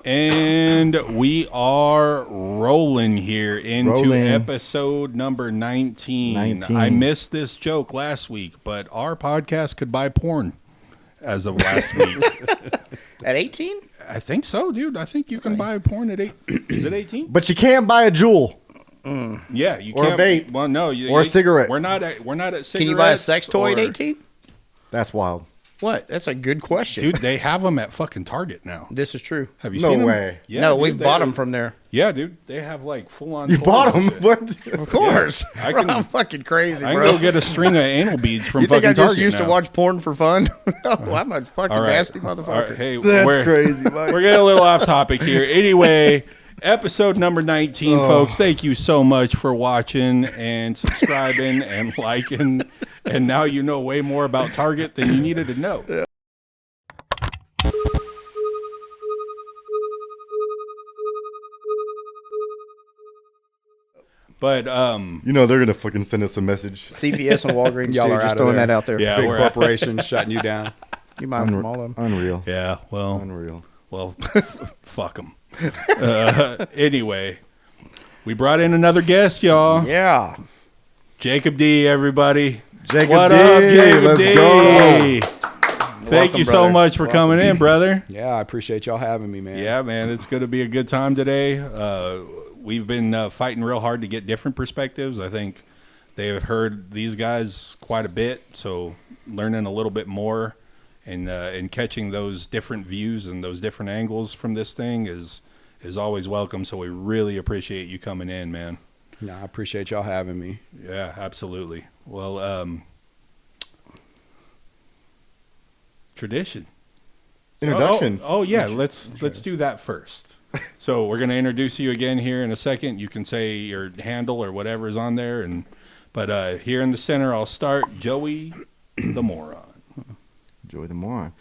And we are rolling here into episode number 19. I missed this joke last week, but our podcast could buy porn as of last week. At 18? I think so, dude. I think you can buy porn at 8. Is it 18? But you can't buy a Juul. Yeah, you or can't. A vape. Well, no. Or a cigarette. We're not at cigarettes. Can you buy a sex toy at 18? That's wild. What? That's a good question. Dude, they have them at fucking Target now. This is true. Have you seen them? No way. Yeah, no, dude, we've bought them from there. Yeah, dude. They have like full-on You bought them? What? Of course. Yeah, I'm fucking crazy, I bro. can go get a string of anal beads from you fucking think I just Target used now. to watch porn for fun? No, I'm a fucking nasty motherfucker. Right, hey, That's crazy, Mike. We're getting a little off topic here. Anyway, episode number 19, folks. Thank you so much for watching and subscribing and liking. And now you know way more about Target than you needed to know. Yeah. But you know they're gonna fucking send us a message. CVS and Walgreens, Y'all too, are just out of throwing there. that out there. Yeah, Big we're corporations shutting you down. You mind from all of them. Unreal. Yeah, well, Unreal. Well, fuck them. Anyway, we brought in another guest, y'all. Yeah. Jacob D, everybody. Jacob what D, up, Jacob let's D? go. Thank you so much for coming in, brother. Yeah, I appreciate y'all having me, man. Yeah, man, it's going to be a good time today. We've been fighting real hard to get different perspectives. I think they have heard these guys quite a bit, so learning a little bit more and catching those different views and those different angles from this thing is always welcome. So we really appreciate you coming in, man. No, I appreciate y'all having me. Yeah, absolutely. Well, tradition. Introductions. Oh yeah, let's do that first. So we're gonna introduce you again here in a second. You can say your handle or whatever is on there, but here in the center, I'll start Joey the Moron. Joey the Moron.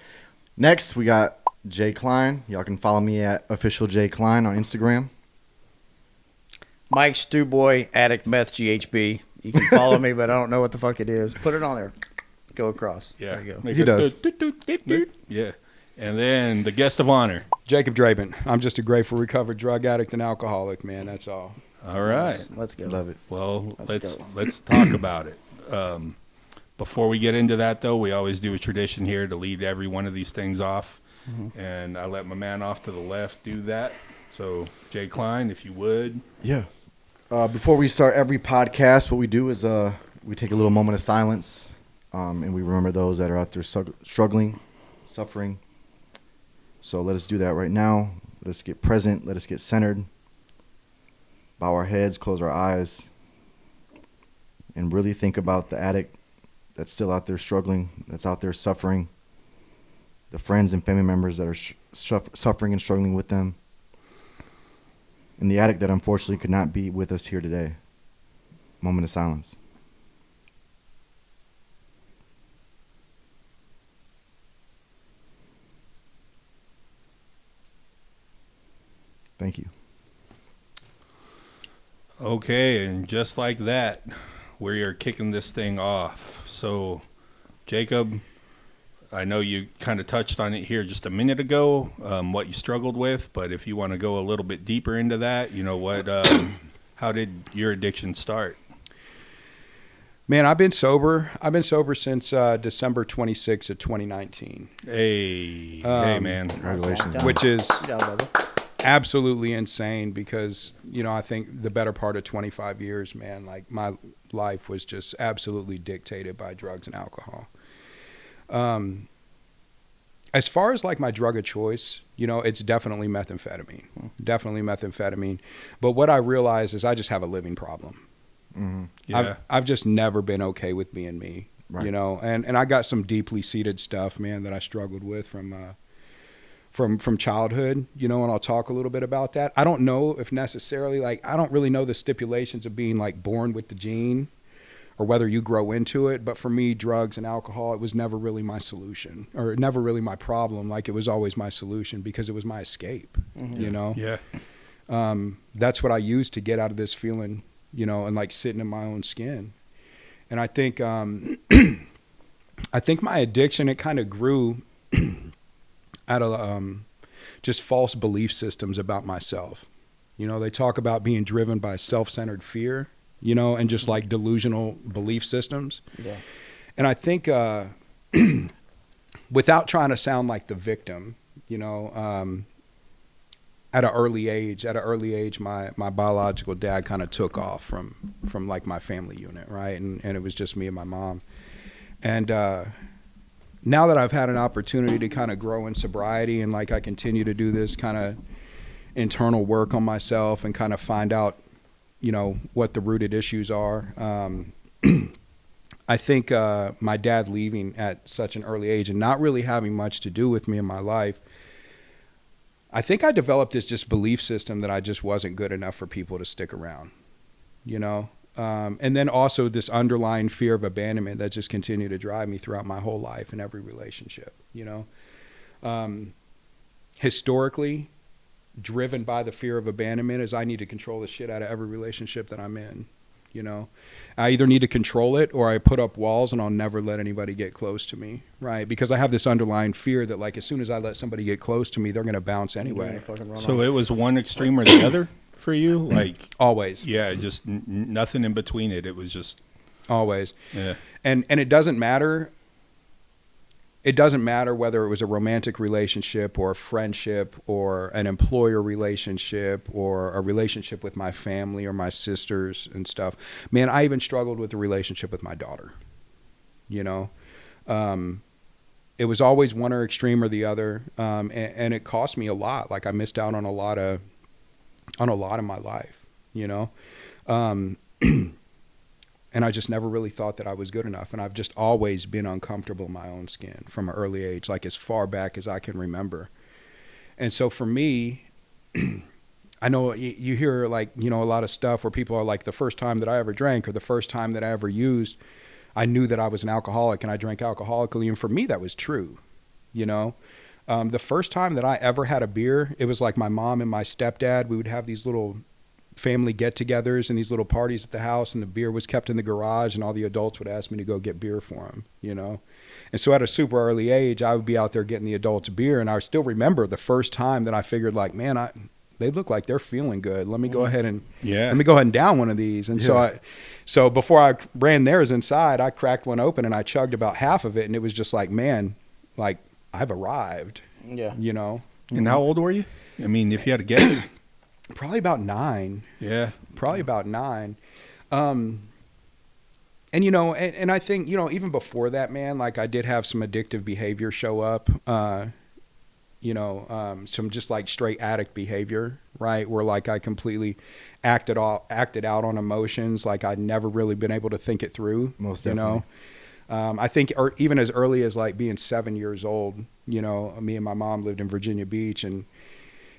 Next, we got Jay Klein. Y'all can follow me at official Jay Klein on Instagram. Mike Stewboy, Addict Meth GHB. You can follow me, but I don't know what the fuck it is. Put it on there. Go across. Yeah, There you go. Make He a does. Yeah, and then the guest of honor. Jacob Draben. I'm just a grateful, recovered drug addict and alcoholic, man. That's all. All right. Let's go. Love it. Well, Let's let's talk about it. Before we get into that, though, we always do a tradition here to lead every one of these things off, and I let my man off to the left do that. So, Jay Klein, if you would. Yeah. Before we start every podcast, what we do is we take a little moment of silence, and we remember those that are out there struggling, suffering. So let us do that right now. Let us get present. Let us get centered. Bow our heads, close our eyes, and really think about the addict that's still out there struggling, that's out there suffering, the friends and family members that are suffering and struggling with them, and the addict that unfortunately could not be with us here today. Moment of silence. Thank you. Okay, and just like that, we are kicking this thing off. So, Jacob, I know you kind of touched on it here just a minute ago, what you struggled with, but if you want to go a little bit deeper into that, you know what, how did your addiction start? Man, I've been sober. I've been sober since December 26th of 2019. Hey, man. Congratulations. Which is Good job, brother. absolutely insane because, you know, I think the better part of 25 years, man, like my life was just absolutely dictated by drugs and alcohol. As far as like my drug of choice, you know, it's definitely methamphetamine. But what I realized is I just have a living problem. Mm-hmm. Yeah. I've just never been okay with being me, Right. you know, and I got some deeply seated stuff, man, that I struggled with from childhood, you know, and I'll talk a little bit about that. I don't know if necessarily, like, I don't really know the stipulations of being like born with the gene or whether you grow into it. But for me, drugs and alcohol, it was never really my solution or never really my problem. Like, it was always my solution because it was my escape, you know? Yeah. That's what I used to get out of this feeling, you know, and like sitting in my own skin. And I think, I think my addiction, it kind of grew out of just false belief systems about myself. You know, they talk about being driven by self-centered fear, you know, and just like delusional belief systems. Yeah. And I think without trying to sound like the victim, you know, at an early age, my biological dad kind of took off from like my family unit, right? And it was just me and my mom. And now that I've had an opportunity to kind of grow in sobriety, and like I continue to do this kind of internal work on myself and kind of find out, you know, what the rooted issues are. I think my dad leaving at such an early age and not really having much to do with me in my life, I think I developed this just belief system that I just wasn't good enough for people to stick around, you know? And then also this underlying fear of abandonment that just continued to drive me throughout my whole life in every relationship, you know? Historically, driven by the fear of abandonment is I need to control the shit out of every relationship that I'm in, you know? I either need to control it or I put up walls and I'll never let anybody get close to me, right? Because I have this underlying fear that like as soon as I let somebody get close to me, they're going to bounce anyway. So it was one extreme or the other for you? Like Always. Yeah, just nothing in between it. It was just always. Yeah. And it doesn't matter. It doesn't matter whether it was a romantic relationship or a friendship or an employer relationship or a relationship with my family or my sisters and stuff. Man, I even struggled with the relationship with my daughter, you know? It was always one or extreme or the other. And it cost me a lot. Like I missed out on a lot of my life, you know? And I just never really thought that I was good enough. And I've just always been uncomfortable in my own skin from an early age, like as far back as I can remember. And so for me, I know you hear like, you know, a lot of stuff where people are like, the first time that I ever drank or the first time that I ever used, I knew that I was an alcoholic and I drank alcoholically. And for me, that was true, you know. The first time that I ever had a beer, it was like my mom and my stepdad, we would have these little family get-togethers and these little parties at the house, and the beer was kept in the garage, and all the adults would ask me to go get beer for them, you know. And so at a super early age, I would be out there getting the adults beer, and I still remember the first time that I figured like, man, they look like they're feeling good. Let me go ahead and down one of these. And so before I ran theirs inside, I cracked one open and I chugged about half of it, and it was just like, man, like I've arrived. Yeah, you know. And how old were you? I mean, if you had to guess. Probably about 9. Yeah. Probably about 9. And, you know, and I think, you know, even before that, man, like I did have some addictive behavior show up, you know, some just like straight addict behavior, right? Where like I completely acted out on emotions. Like I'd never really been able to think it through. Most definitely. You know, I think even as early as like being 7 years old, you know, me and my mom lived in Virginia Beach, and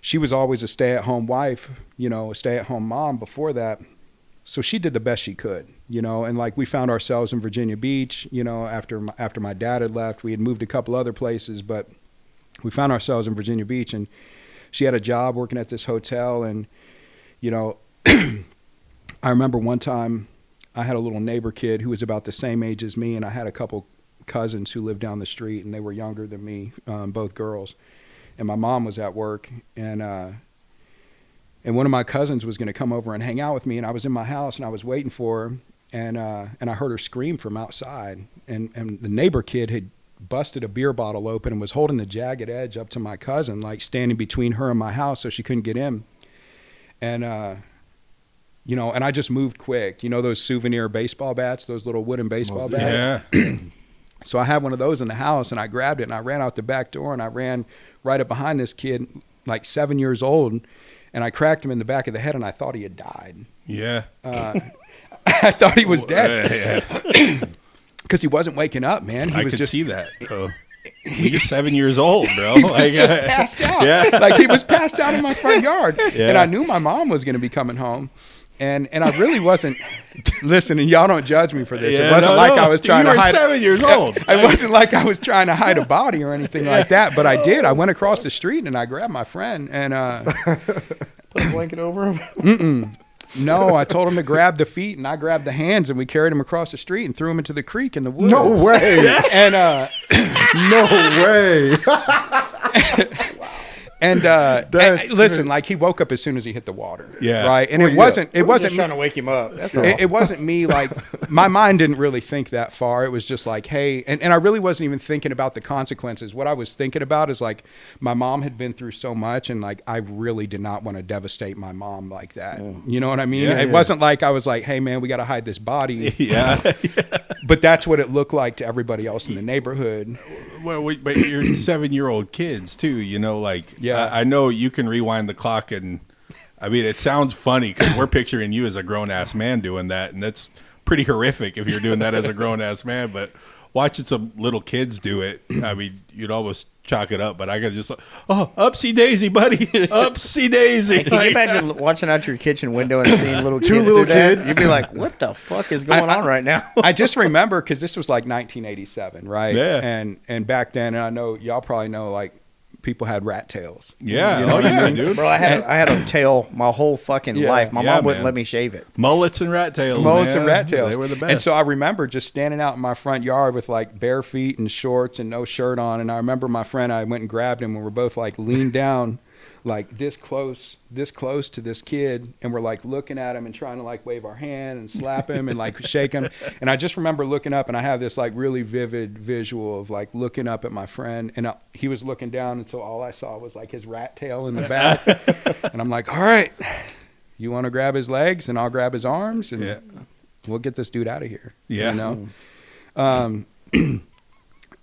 she was always a stay-at-home wife, you know, a stay-at-home mom before that. So she did the best she could, you know, and like we found ourselves in Virginia Beach, you know, after my dad had left. We had moved a couple other places, but we found ourselves in Virginia Beach, and she had a job working at this hotel. And, you know, I remember one time I had a little neighbor kid who was about the same age as me, and I had a couple cousins who lived down the street, and they were younger than me, both girls. And my mom was at work, and one of my cousins was going to come over and hang out with me, and I was in my house and I was waiting for her, and I heard her scream from outside, and the neighbor kid had busted a beer bottle open and was holding the jagged edge up to my cousin, like standing between her and my house so she couldn't get in. And you know, and I just moved quick. You know those souvenir baseball bats, those little wooden baseball bats? Yeah. So I had one of those in the house, and I grabbed it and I ran out the back door, and I ran right up behind this kid, like 7 years old, and I cracked him in the back of the head, and I thought he had died. Yeah. I thought he was dead. Because he wasn't waking up, man. I could see that. So. You're 7 years old, bro. He was just passed out. Yeah. Like he was passed out in my front yard. Yeah. And I knew my mom was going to be coming home. And I really wasn't, listen, and y'all don't judge me for this. Yeah, it wasn't I was trying to hide. You were 7 years old. It wasn't like I was trying to hide a body or anything like that, but I did. I went across the street and I grabbed my friend and put a blanket over him. No, I told him to grab the feet, and I grabbed the hands, and we carried him across the street and threw him into the creek in the woods. No way. And no way. And That's listen, great. like he woke up as soon as he hit the water. Yeah. Right. And Well, it yeah. wasn't Just trying to wake him up. That's all. it wasn't me, like my mind didn't really think that far. It was just like, hey, and I really wasn't even thinking about the consequences. What I was thinking about is like my mom had been through so much, and like I really did not want to devastate my mom like that. You know what I mean? Yeah, It yeah. wasn't like I was like, hey man, we got to hide this body. Yeah. But that's what it looked like to everybody else in the neighborhood. Well, but you're 7-year-old kids too, you know, like, Yeah. I know you can rewind the clock, and I mean, it sounds funny because we're picturing you as a grown-ass man doing that, and that's pretty horrific if you're doing that as a grown-ass man, but watching some little kids do it, I mean, you'd almost chalk it up, but I got just like, oh, upsy daisy, buddy, upsy daisy. Hey, can you imagine watching out your kitchen window and seeing little kids little do that? kids. You'd be like, what the fuck is going on right now? I just remember because this was like 1987, right? Yeah. And back then, and I know y'all probably know, like people had rat tails. Yeah, You know oh what I yeah, mean? dude. Bro, I had a tail my whole fucking Yeah. life. My Yeah, mom wouldn't man. let me shave it. Mullets and rat tails. Mullets man. and rat tails. They were the best. And so I remember just standing out in my front yard with like bare feet and shorts and no shirt on. And I remember my friend, I went and grabbed him, and we're both like leaned down, like this close to this kid. And we're like looking at him and trying to like wave our hand and slap him and like shake him. And I just remember looking up, and I have this like really vivid visual of like looking up at my friend, and he was looking down. And so all I saw was like his rat tail in the back. And I'm like, all right, you want to grab his legs and I'll grab his arms, and Yeah. we'll get this dude out of here. Yeah. You know?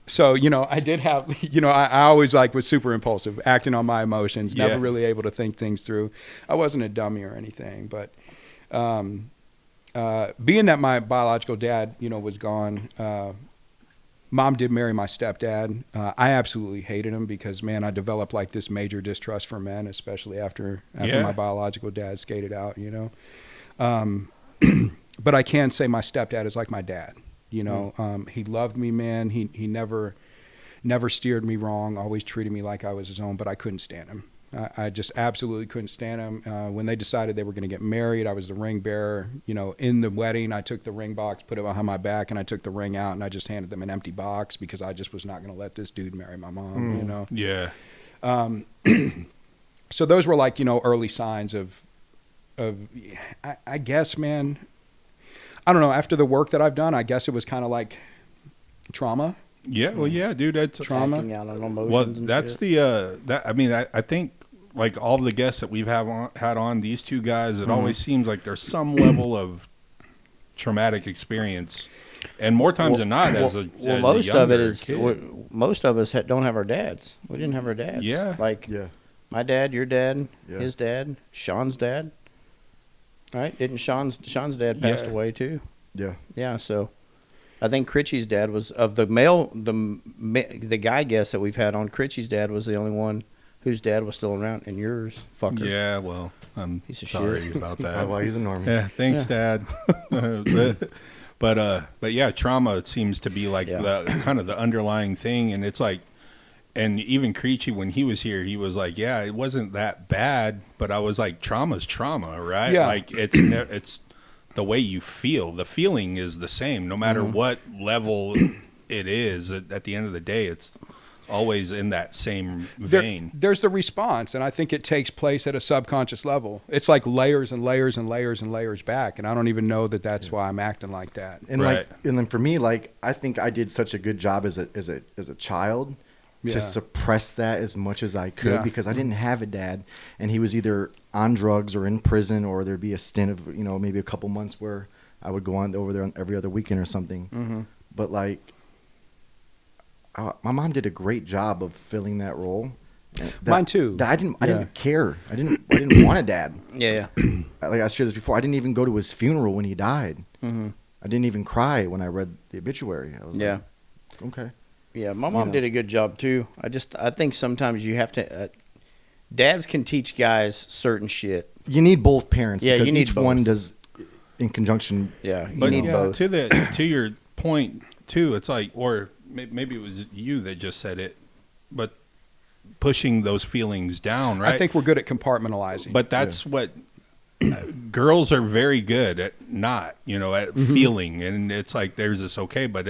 So, you know, I did have, you know, I always like was super impulsive, acting on my emotions, Yeah. never really able to think things through. I wasn't a dummy or anything, but being that my biological dad, you know, was gone, mom did marry my stepdad. I absolutely hated him because, man, I developed like this major distrust for men, especially after Yeah. my biological dad skated out, you know. But I can say my stepdad is like my dad. You know, he loved me, man. He never steered me wrong, always treated me like I was his own, but I couldn't stand him. I just absolutely couldn't stand him. When they decided they were going to get married, I was the ring bearer. You know, in the wedding, I took the ring box, put it behind my back, and I took the ring out, and I just handed them an empty box because I just was not going to let this dude marry my mom, you know. Yeah. So those were like, you know, early signs of I guess, man, I don't know. After the work that I've done, I guess it was kind of like trauma. Yeah. Well, yeah, dude. That's Trauma. Acting out on emotions Well, and that's shit. the I mean, I think like all the guests that we've had on, these two guys, it always seems like there's some level of traumatic experience, and more times than not, as a most of it younger is kid. most of us don't have our dads. We didn't have our dads. Yeah. like Yeah. my dad, your dad, Yeah. his dad, Sean's dad. Right? Didn't Sean's dad passed Yeah. away too? Yeah. Yeah. So I think Critchy's dad was of the the guy guest that we've had on. Critchy's dad was the only one whose dad was still around, and yours, fucker. Yeah, well, I'm Piece of sorry shit. about Oh, that. well, he's a normie. Yeah, thanks, Dad. But yeah, trauma seems to be like Yeah. the kind of the underlying thing, and it's like, and even Creechy when he was here, he was like, yeah, it wasn't that bad, but I was like, trauma's trauma, right? Yeah. Like it's the way you feel. The feeling is the same, no matter what level it is. At the end of the day, it's always in that same vein. There's the response, and I think it takes place at a subconscious level. It's like layers and layers and layers and layers back, and I don't even know that that's why I'm acting like that. And Right. like, and then for me, like, I think I did such a good job as a child Yeah. to suppress that as much as I could Yeah. because I didn't have a dad, and he was either on drugs or in prison, or there'd be a stint of maybe a couple months where I would go on over there every other weekend or something. Mm-hmm. But like, my mom did a great job of filling that role. Mine too. I didn't Yeah. care. I didn't want a dad. Yeah. Like I shared this before, I didn't even go to his funeral when he died. Mm-hmm. I didn't even cry when I read the obituary. I was Yeah. like, okay. Yeah, my mom know. did a good job too. I think sometimes you have to. Dads can teach guys certain shit. You need both parents Yeah, because you need each one both. does in conjunction. Yeah, you But need yeah, both. to your point too, it's like, or maybe it was you that just said it, but pushing those feelings down, right? I think we're good at compartmentalizing. But that's what girls are very good at, not at feeling, and it's like there's this but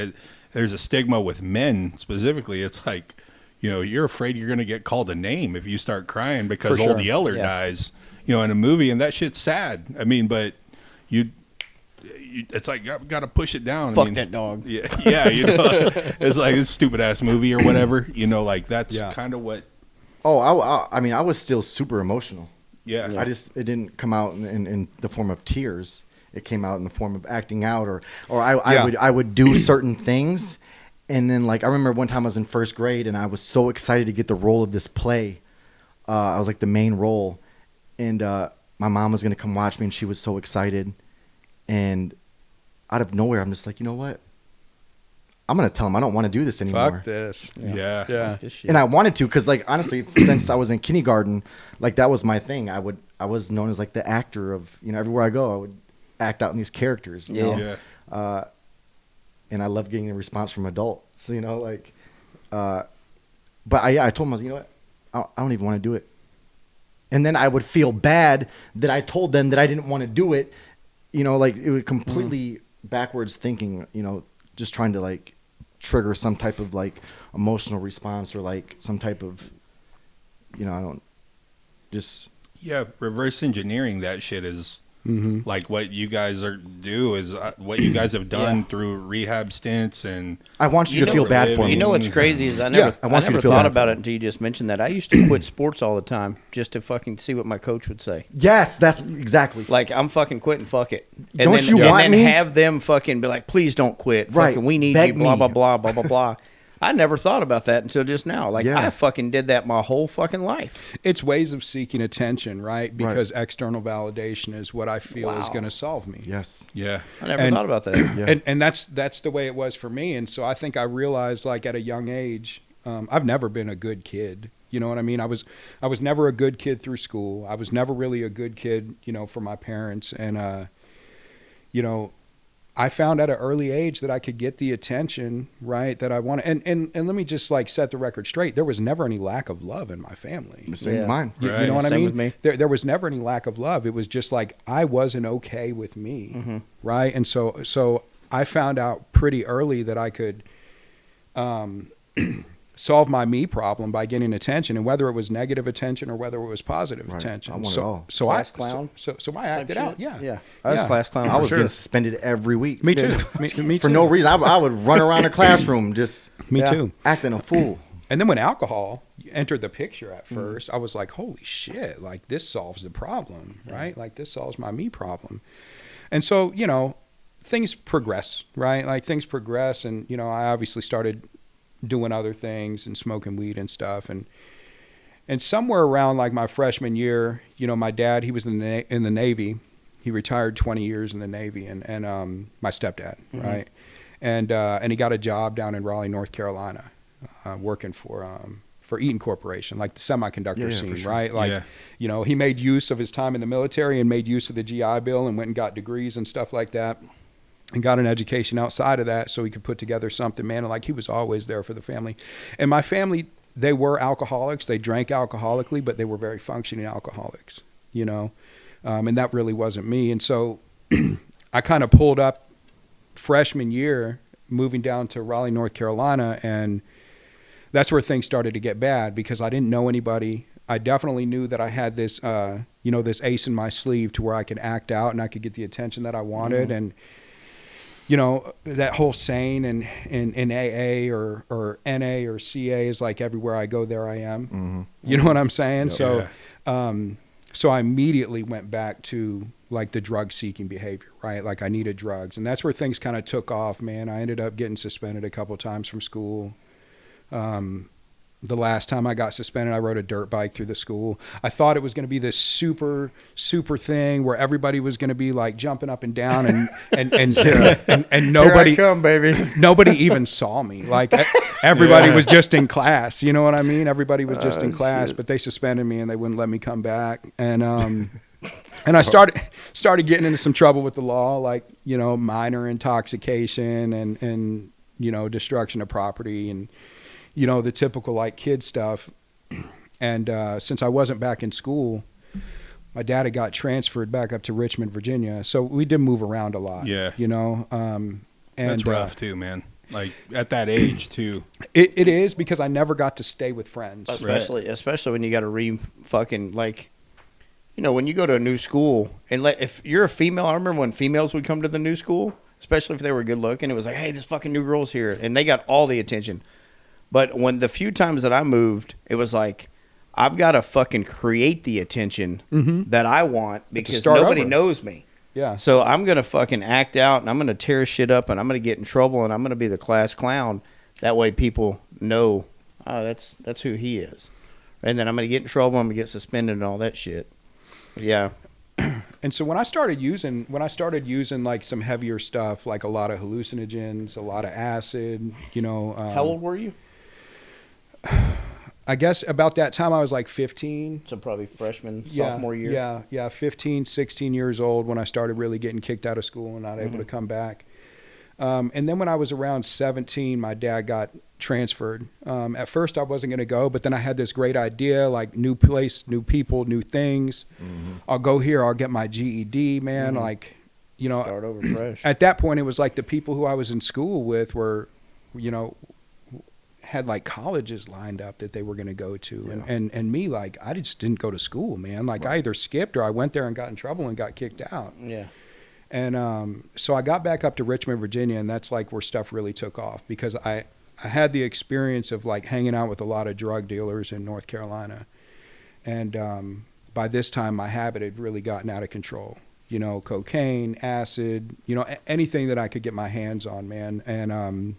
there's a stigma with men specifically. It's like you're afraid you're going to get called a name if you start crying because For sure. old Yeller dies, in a movie, and that shit's sad. I mean, but it's like, got to push it down. Fuck that dog. Yeah, it's like a stupid ass movie or whatever. Like that's kind of what. Oh, I mean, I was still super emotional. Yeah. It didn't come out in the form of tears. It came out in the form of acting out, or I would do certain things, and then like I remember one time I was in first grade and I was so excited to get the role of this play. I was like the main role, and my mom was gonna come watch me, and she was so excited, and out of nowhere I'm just like, you know what? I'm gonna tell him I don't want to do this anymore. Fuck this. Yeah. Fuck this shit. And I wanted to, because like honestly, since I was in kindergarten, like that was my thing. I was known as like the actor of, everywhere I go I would act out in these characters. You know? Yeah. And I love getting the response from adults. But I told him, you know what, I don't even want to do it. And then I would feel bad that I told them that I didn't want to do it. Like it was completely backwards thinking. Just trying to like trigger some type of like emotional response, or like some type of, I don't just. Yeah, reverse engineering that shit is like what you guys do is what you guys have done through rehab stints, and I want you to feel bad for me. You know what's crazy is I never thought about it until you just mentioned that. I used to quit sports all the time just to fucking see what my coach would say. Yes, that's exactly. Like, I'm fucking quitting, fuck it. And Don't then, you and want then me? have them fucking be like, please don't quit. Right. Fucking, we need Beg you, blah, me. blah, blah, blah, blah, blah. I never thought about that until just now. Like, Yeah. I fucking did that my whole fucking life. It's ways of seeking attention, right? Because external validation is what I feel is going to solve me. Yes. yeah. I never thought about that. Yeah. And that's the way it was for me. And so I think I realized, like, at a young age, I've never been a good kid. You know what I mean? I was never a good kid through school. I was never really a good kid, for my parents. And, I found at an early age that I could get the attention, right, that I wanted. And let me just like set the record straight. There was never any lack of love in my family. The same Yeah. mine. You Right. know what I Same mean? with me. There was never any lack of love. It was just like I wasn't okay with me, right? And so I found out pretty early that I could solve my me problem by getting attention, and whether it was negative attention or whether it was positive Right. attention. I want it so all. so Class I clown so I acted out. Yeah. Yeah. I was class clown I for was sure. getting suspended every week. Me too. Me For too. no reason. I would run around the classroom just Me too. acting a fool. And then when alcohol entered the picture at first, I was like, holy shit, like this solves the problem, right? Like this solves my me problem. And so, things progress, right? Like things progress. And, I obviously started doing other things and smoking weed and stuff. And somewhere around like my freshman year, my dad, he was in the Navy. He retired 20 years in the Navy, and my stepdad, right? And he got a job down in Raleigh, North Carolina, working for Eaton Corporation, like the semiconductor scene, for sure. right? Like, he made use of his time in the military and made use of the GI Bill and went and got degrees and stuff like that, and got an education outside of that so he could put together something, man. And like, he was always there for the family. And my family, they were alcoholics. They drank alcoholically, but they were very functioning alcoholics, and that really wasn't me. And so I kind of pulled up freshman year, moving down to Raleigh, North Carolina, and that's where things started to get bad because I didn't know anybody. I definitely knew that I had this, this ace in my sleeve to where I could act out and I could get the attention that I wanted. And, that whole saying in AA or NA or CA is like everywhere I go, there I am. You know what I'm saying? Yep. So I immediately went back to like the drug seeking behavior, right? Like I needed drugs, and that's where things kind of took off, man. I ended up getting suspended a couple of times from school. The last time I got suspended, I rode a dirt bike through the school. I thought it was going to be this super, super thing where everybody was going to be like jumping up and down and nobody, Here I come, baby. nobody even saw me. Like everybody was just in class. You know what I mean? Everybody was just in class, but they suspended me and they wouldn't let me come back. And I started getting into some trouble with the law, like, minor intoxication and destruction of property and, the typical like kid stuff. And since I wasn't back in school, my dad had got transferred back up to Richmond, Virginia. So we did move around a lot. Yeah. And That's rough too, man. like at that age too. It is, because I never got to stay with friends. Especially when you got to fucking like, you know, when you go to a new school and if you're a female, I remember when females would come to the new school, especially if they were good looking, it was like, hey, this fucking new girl's here, and they got all the attention. But when the few times that I moved, it was like, I've got to fucking create the attention that I want because nobody knows me. Yeah. So I'm going to fucking act out, and I'm going to tear shit up, and I'm going to get in trouble, and I'm going to be the class clown. That way people know, oh, that's who he is. And then I'm going to get in trouble, I'm going to get suspended and all that shit. Yeah. And so when I started using like some heavier stuff, like a lot of hallucinogens, a lot of acid, you know. How old were you? I guess about that time I was like 15. So probably freshman, sophomore year. Yeah, 15, 16 years old when I started really getting kicked out of school and not able to come back. And then when I was around 17, my dad got transferred. At first I wasn't going to go, but then I had this great idea, like new place, new people, new things. I'll go here, I'll get my GED, man. Like, you know, Start over fresh. At that point it was like the people who I was in school with were, you know, had like colleges lined up that they were going to go to. And me, like, I just didn't go to school, man. Like I either skipped or I went there and got in trouble and got kicked out. Yeah. And so I got back up to Richmond, Virginia, and that's like where stuff really took off, because I had the experience of like hanging out with a lot of drug dealers in North Carolina. And by this time my habit had really gotten out of control. You know, cocaine, acid, you know, anything that I could get my hands on, man. And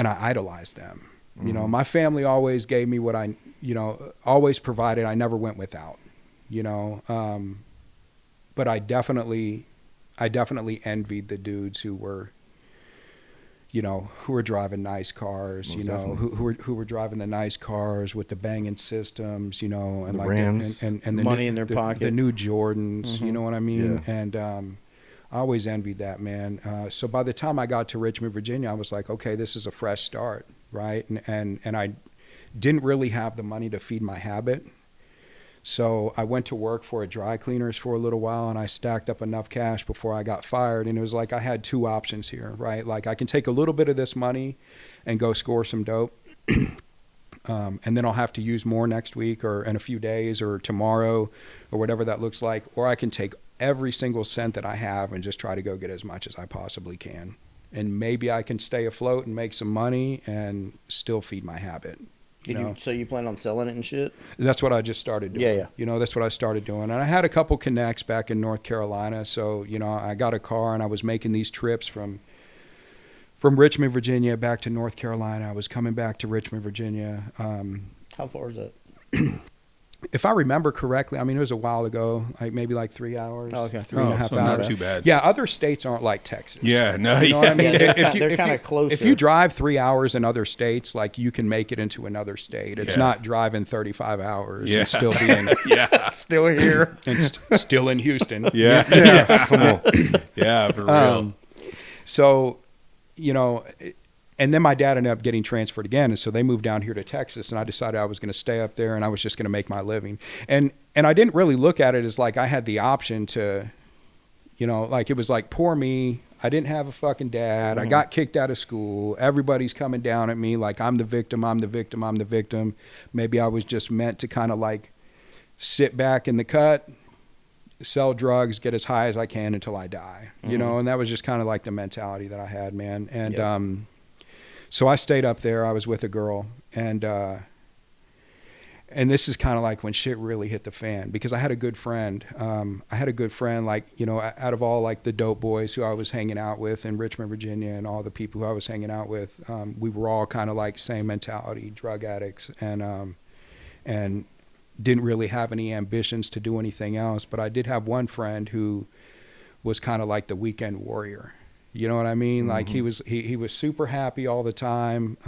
I idolized them. You know, my family always gave me what always provided. I never went without, you know. But I definitely envied the dudes who were, you know, who were driving nice cars, Most you know, who were driving the nice cars with the banging systems, you know, and the like Rams. and the money new, in their pocket, the new Jordans, you know what I mean? Yeah. And I always envied that, man. So by the time I got to Richmond, Virginia, I was like, okay, this is a fresh start, right? And I didn't really have the money to feed my habit. So I went to work for a dry cleaners for a little while, and I stacked up enough cash before I got fired. And it was like I had two options here, right? Like I can take a little bit of this money and go score some dope. And then I'll have to use more next week or in a few days or tomorrow or whatever that looks like. Or I can take every single cent that I have and just try to go get as much as I possibly can. And maybe I can stay afloat and make some money and still feed my habit. So you plan on selling it and shit? That's what I just started doing. Yeah. You know, that's what I started doing. And I had a couple connects back in North Carolina. So, you know, I got a car and I was making these trips from Richmond, Virginia back to North Carolina. I was coming back to Richmond, Virginia. How far is that? If I remember correctly, I mean, it was a while ago, like maybe like 3 hours, Oh, okay. 3.5 so hours. not too bad. Yeah, other states aren't like Texas. Yeah, no, You know what I mean? Yeah, If they're kind of closer. If you drive 3 hours in other states, like you can make it into another state. It's Yeah. not driving 35 hours Yeah. and still being yeah, still here and still in Houston. yeah, Come on. yeah, for real. So, you know, and then my dad ended up getting transferred again, and so they moved down here to Texas, and I decided I was going to stay up there, and I was just going to make my living. And I didn't really look at it as like I had the option to, you know, like it was like poor me. I didn't have a fucking dad. I got kicked out of school. Everybody's coming down at me like I'm the victim. Maybe I was just meant to kind of like sit back in the cut, sell drugs, get as high as I can until I die, you know, and that was just kind of like the mentality that I had, man. And, so I stayed up there. I was with a girl, and this is kind of like when shit really hit the fan, because I had a good friend. Like, you know, out of all like the dope boys who I was hanging out with in Richmond, Virginia, and all the people who I was hanging out with, we were all kind of like same mentality, drug addicts, and didn't really have any ambitions to do anything else. But I did have one friend who was kind of like the weekend warrior. You know what I mean? Like he was super happy all the time.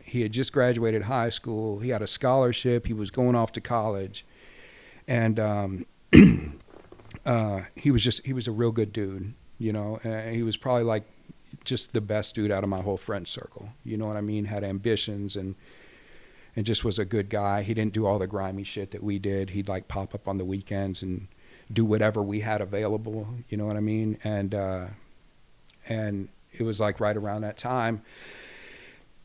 He had just graduated high school. He had a scholarship. He was going off to college, and he was a real good dude. You know, he was probably like just the best dude out of my whole friend circle. You know what I mean? Had ambitions and just was a good guy. He didn't do all the grimy shit that we did. He'd like pop up on the weekends and do whatever we had available. You know what I mean? And it was like right around that time.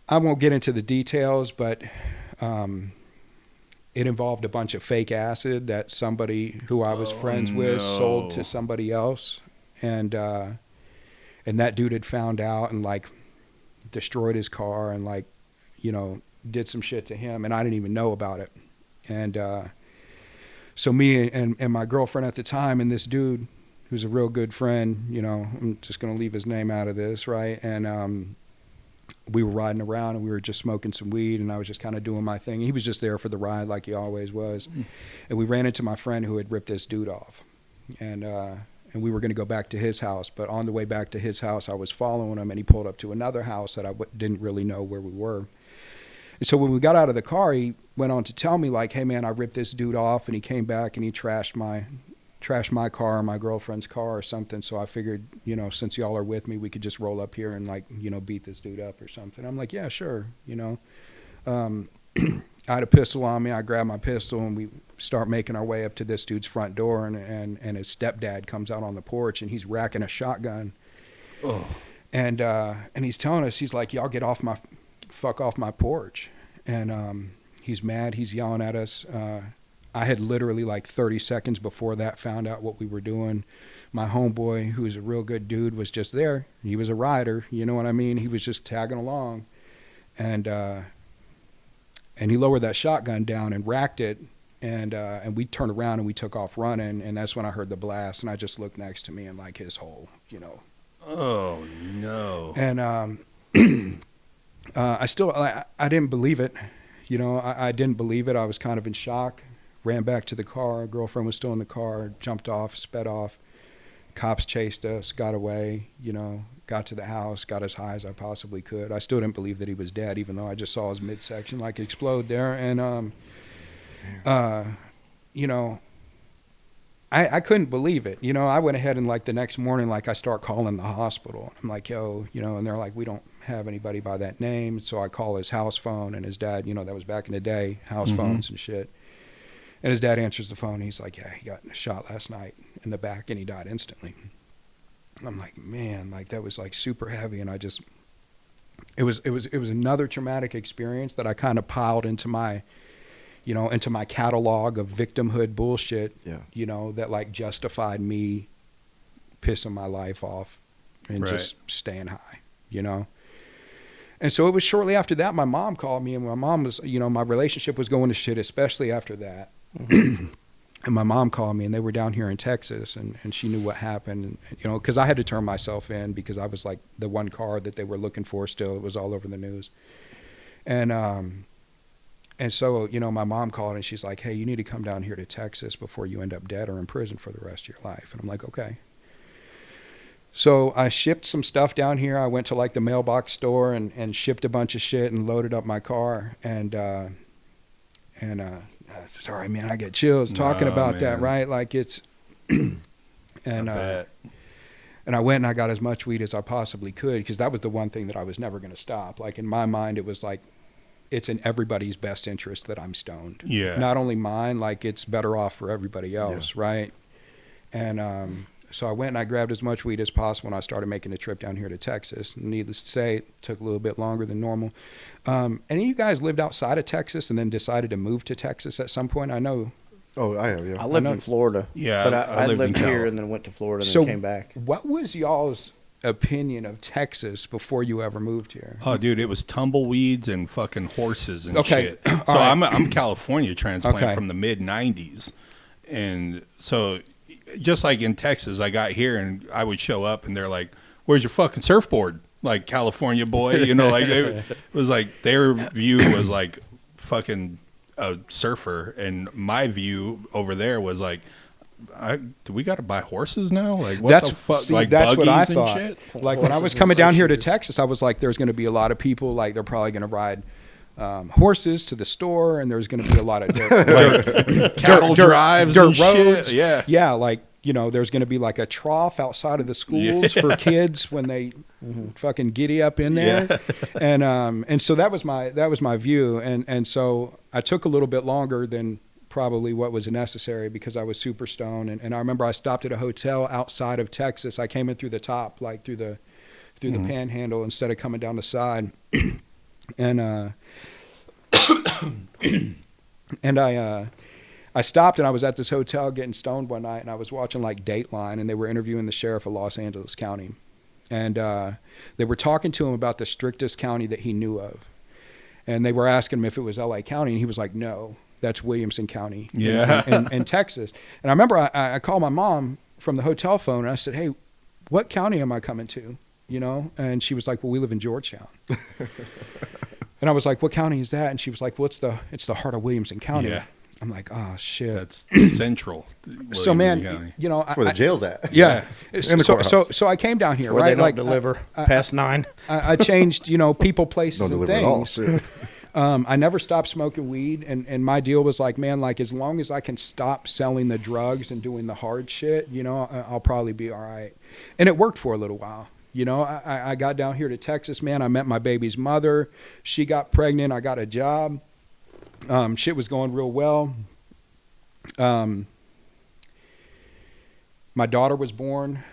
I won't get into the details, but it involved a bunch of fake acid that somebody who I was friends with sold to somebody else. And that dude had found out and like destroyed his car and like, you know, did some shit to him, and I didn't even know about it. And so me and my girlfriend at the time and this dude who's a real good friend, you know, I'm just going to leave his name out of this, right? And we were riding around and we were just smoking some weed, and I was just kind of doing my thing. He was just there for the ride like he always was. And we ran into my friend who had ripped this dude off. And we were going to go back to his house. But on the way back to his house, I was following him, and he pulled up to another house that I didn't really know where we were. And so when we got out of the car, he went on to tell me, like, hey, man, I ripped this dude off, and he came back and he trashed my car, my girlfriend's car or something. So I figured, you know, since y'all are with me, we could just roll up here and, like, you know, beat this dude up or something. I'm like, yeah, sure, you know. I had a pistol on me. I grabbed my pistol, and we start making our way up to this dude's front door, and his stepdad comes out on the porch, and he's racking a shotgun. Oh. And he's telling us, he's like, y'all fuck off my porch. And he's mad. He's yelling at us. I had literally like 30 seconds before that found out what we were doing. My homeboy, who's a real good dude, was just there. He was a rider. You know what I mean? He was just tagging along. And he lowered that shotgun down and racked it. And we turned around and we took off running. And that's when I heard the blast. And I just looked next to me and like his whole, you know. Oh, no. And I didn't believe it. You know, I didn't believe it. I was kind of in shock. Ran back to the car. Girlfriend was still in the car. Jumped off, sped off. Cops chased us, got away, you know, got to the house, got as high as I possibly could. I still didn't believe that he was dead, even though I just saw his midsection like explode there. And, you know, I couldn't believe it. You know, I went ahead and like the next morning, like I start calling the hospital. I'm like, yo, you know, and they're like, we don't have anybody by that name. So I call his house phone, and his dad, you know, that was back in the day, house phones and shit. And his dad answers the phone. He's like, yeah, he got shot last night in the back and he died instantly. I'm like, man, like that was like super heavy. And it was another traumatic experience that I kind of piled into my, you know, into my catalog of victimhood bullshit, you know, that like justified me pissing my life off and just staying high, you know? And so it was shortly after that, my mom called me, and my mom was, you know, my relationship was going to shit, especially after that. And my mom called me, and they were down here in Texas, and she knew what happened, and, you know, because I had to turn myself in because I was like the one car that they were looking for still. It was all over the news. And so, you know, my mom called, and she's like, hey, you need to come down here to Texas before you end up dead or in prison for the rest of your life. And I'm like, okay. So I shipped some stuff down here. I went to like the mailbox store and shipped a bunch of shit and loaded up my car. Sorry, man, I get chills talking about that, right? Like it's, and I went and I got as much weed as I possibly could, because that was the one thing that I was never going to stop. Like in my mind, it was like, it's in everybody's best interest that I'm stoned. Yeah. Not only mine, like it's better off for everybody else, right? And so I went and I grabbed as much weed as possible, and I started making the trip down here to Texas. Needless to say, it took a little bit longer than normal. Any of you guys lived outside of Texas and then decided to move to Texas at some point? I know. Oh, I have, yeah. I lived in Florida. Yeah, But I I lived in lived here and then went to Florida and then came back. What was y'all's opinion of Texas before you ever moved here? Oh, dude, it was tumbleweeds and fucking horses and shit. So right. I'm California transplant from the mid '90s, and so just like in Texas, I got here and I would show up and they're like, "Where's your fucking surfboard?" Like California boy, you know, like it was like their view was like fucking a surfer, and my view over there was like, do we got to buy horses now? Like what the fuck? See, like that's buggies what I and thought. shit. Like when I was coming down here to Texas, I was like, there's going to be a lot of people. Like they're probably going to ride horses to the store, and there's going to be a lot of Cattle drives, dirt and roads. Shit. Yeah. Like, you know, there's going to be like a trough outside of the schools for kids when they fucking giddy up in there. And so that was my view. And so I took a little bit longer than probably what was necessary because I was super stoned. And I remember I stopped at a hotel outside of Texas. I came in through the top, like through through the Panhandle instead of coming down the side. And and I stopped and I was at this hotel getting stoned one night, and I was watching like Dateline, and they were interviewing the sheriff of Los Angeles County, and they were talking to him about the strictest county that he knew of, and they were asking him if it was LA County, and he was like, no, that's Williamson County in Texas. And I remember I called my mom from the hotel phone, and I said, hey, what county am I coming to? You know? And she was like, well, we live in Georgetown. And I was like, what county is that? And she was like, well, it's the heart of Williamson County. Yeah. I'm like, oh shit. That's central. So man, County. you know, That's where the jail's at. yeah. In the courthouse. So I came down here, Where right? they don't Like deliver past 9. I changed, you know, people, places, Don't and deliver at all. things. Shit. I never stopped smoking weed, and my deal was like, man, like as long as I can stop selling the drugs and doing the hard shit, you know, I'll probably be all right. And it worked for a little while. You know, I got down here to Texas, man. I met my baby's mother. She got pregnant. I got a job. Shit was going real well. My daughter was born.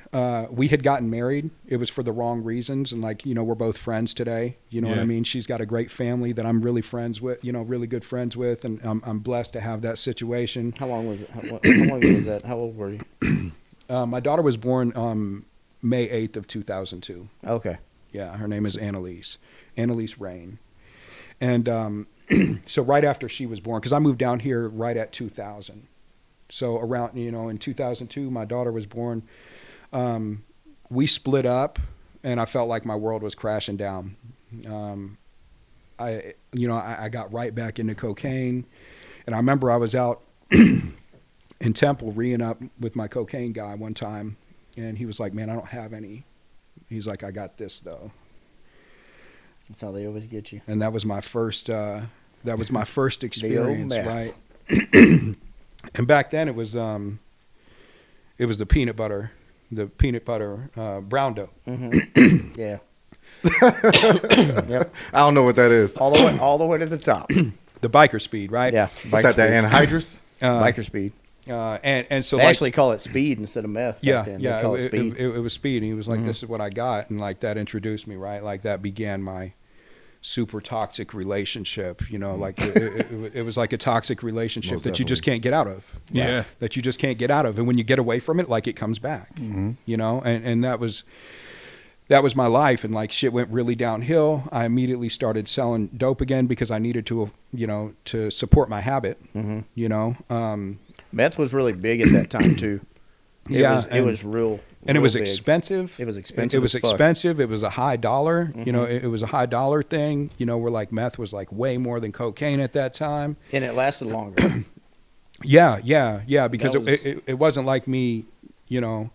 We had gotten married. It was for the wrong reasons. And like, you know, we're both friends today. You know what I mean? She's got a great family that I'm really friends with, you know, really good friends with. And I'm blessed to have that situation. How long was it? How long was that? How old were you? My daughter was born May 8th of 2002. Okay. Yeah, her name is Annalise Rain. And so right after she was born, because I moved down here right at 2000. So around, you know, in 2002, my daughter was born. We split up, and I felt like my world was crashing down. I got right back into cocaine. And I remember I was out in Temple reeing up with my cocaine guy one time. And he was like, man, I don't have any. He's like, I got this, though. That's how they always get you. And that was my first experience, right? And back then it was the peanut butter brown dough. Mm-hmm. Yeah. Yep. I don't know what that is. All the way to the top. The biker speed, right? Yeah. What's that anhydrous? Biker speed. And so They like, actually call it speed instead of meth. Back then. They call it speed. It was speed. And he was like, this is what I got. And like that introduced me, right? Like that began my super toxic relationship, you know, like it was like a toxic relationship Most that you just definitely. can't get out of. Yeah. That you just can't get out of. And when you get away from it, like it comes back, you know, and that was my life. And like shit went really downhill. I immediately started selling dope again because I needed to, you know, to support my habit, you know. Meth was really big at that time too. It was real. And it was big. expensive. It was expensive. It was as fuck. expensive. It was a high dollar. You know, it was a high dollar thing. You know, where like meth was like way more than cocaine at that time. And it lasted longer. Yeah. Because That was- it wasn't like me, you know.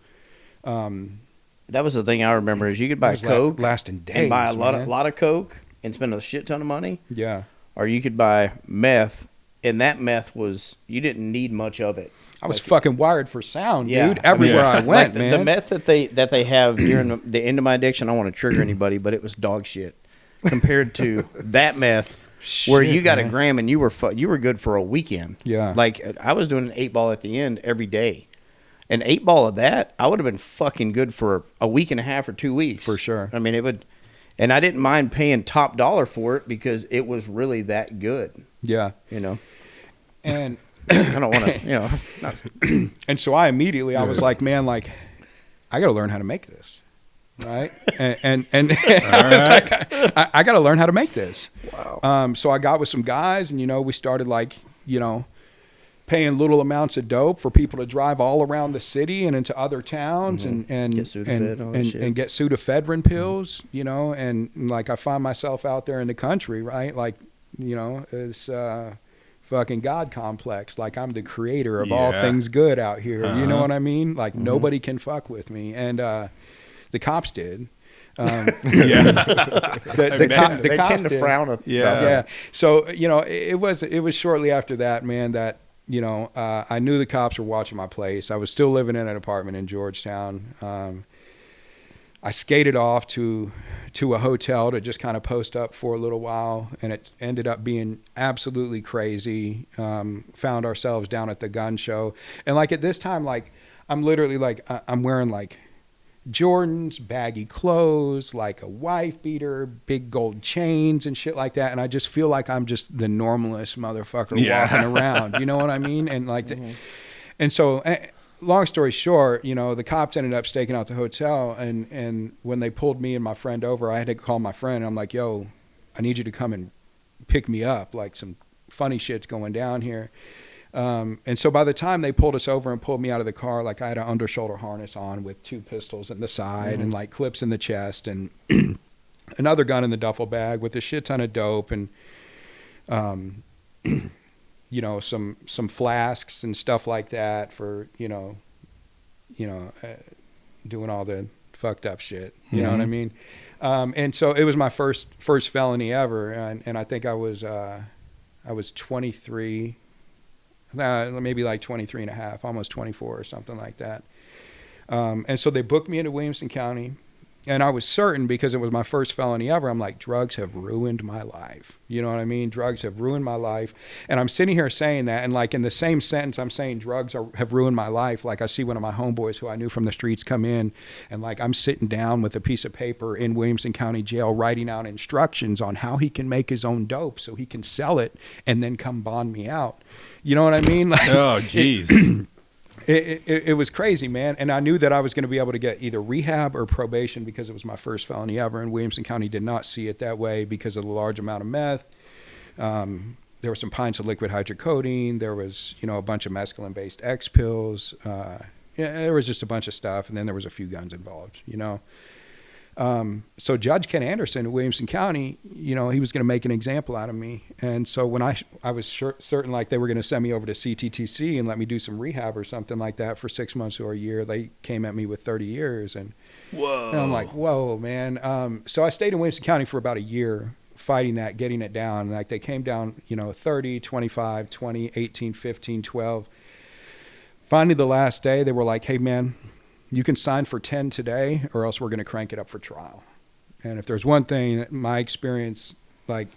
That was the thing I remember is you could buy it was coke lasting days. and buy a lot man. of coke and spend a shit ton of money, Yeah. or you could buy meth, and that meth was you didn't need much of it. I was Like, fucking wired for sound, Yeah. dude. Everywhere Yeah. I went, like man. the meth that they have during the end of my addiction. I don't want to trigger anybody, but it was dog shit compared to that meth where Shit, you got man. a gram and you were good for a weekend. Yeah. Like I was doing an 8-ball at the end every day. An 8-ball of that, I would have been fucking good for a week and a half or 2 weeks. For sure. I mean, it would, and I didn't mind paying top dollar for it because it was really that good. Yeah. You know, And I don't want to, you know, not, and so I was like, man, like I got to learn how to make this. Right. And I was like, I got to learn how to make this. wow. So I got with some guys and, you know, we started like, you know, paying little amounts of dope for people to drive all around the city and into other towns and Get Sudafed, all that shit. and get pseudoephedrine pills, you know, and like I find myself out there in the country, right? Like, you know, it's fucking God complex. Like I'm the creator of all Yeah. things good out here. You know what I mean? Like nobody can fuck with me. And the cops did. Yeah. The cops they tend to did. frown about Yeah. Yeah. So, you know, it was shortly after that, man, that, you know, I knew the cops were watching my place. I was still living in an apartment in Georgetown. I skated off to a hotel to just kind of post up for a little while, and it ended up being absolutely crazy. Found ourselves down at the gun show. And like at this time, like I'm literally like I'm wearing like Jordans, baggy clothes, like a wife beater, big gold chains and shit like that. And I just feel like I'm just the normalest motherfucker walking around. You know what I mean? And like, and so long story short, you know, the cops ended up staking out the hotel. And when they pulled me and my friend over, I had to call my friend. I'm like, yo, I need you to come and pick me up. Like some funny shit's going down here. And so by the time they pulled us over and pulled me out of the car, like I had an undershoulder harness on with 2 pistols in the side and like clips in the chest and another gun in the duffel bag with a shit ton of dope and, you know, some flasks and stuff like that for, doing all the fucked up shit. You know what I mean? And so it was my first felony ever. And I think I was 23, maybe like 23 and a half, almost 24 or something like that. And so they booked me into Williamson County. And I was certain, because it was my first felony ever, I'm like, drugs have ruined my life. You know what I mean? Drugs have ruined my life. And I'm sitting here saying that, and like in the same sentence, I'm saying drugs have ruined my life. Like I see one of my homeboys who I knew from the streets come in, and like I'm sitting down with a piece of paper in Williamson County Jail writing out instructions on how he can make his own dope so he can sell it and then come bond me out. You know what I mean? Like, oh, jeez. It was crazy, man. And I knew that I was going to be able to get either rehab or probation because it was my first felony ever. And Williamson County did not see it that way because of the large amount of meth. There were some pints of liquid hydrocodone. There was, a bunch of mescaline-based X pills. There was just a bunch of stuff. And then there was a few guns involved, So Judge Ken Anderson in Williamson County, he was going to make an example out of me. And so when I was certain like they were going to send me over to CTTC and let me do some rehab or something like that for 6 months or a year, they came at me with 30 years. And I'm like, whoa, man. So I stayed in Williamson County for about a year fighting that, getting it down. Like they came down, 30, 25, 20, 18, 15, 12. Finally, the last day, they were like, hey, man, you can sign for 10 today or else we're going to crank it up for trial. And if there's one thing, my experience, like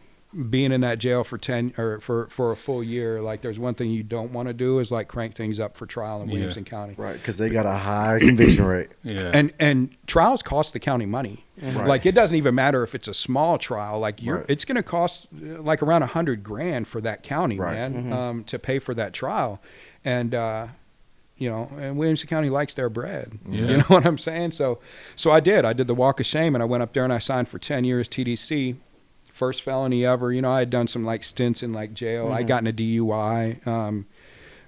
being in that jail for 10 or for a full year, like there's one thing you don't want to do is like crank things up for trial in Williamson County. Right, because they got a high conviction rate. Yeah. And trials cost the county money. Right. Like it doesn't even matter if it's a small trial. Like Right. it's going to cost like around $100,000 for that county, Right. man, to pay for that trial. And, and Williamson County likes their bread. Yeah. You know what I'm saying? So I did the walk of shame and I went up there and I signed for 10 years TDC, first felony ever. I had done some like stints in like jail. I got in a DUI,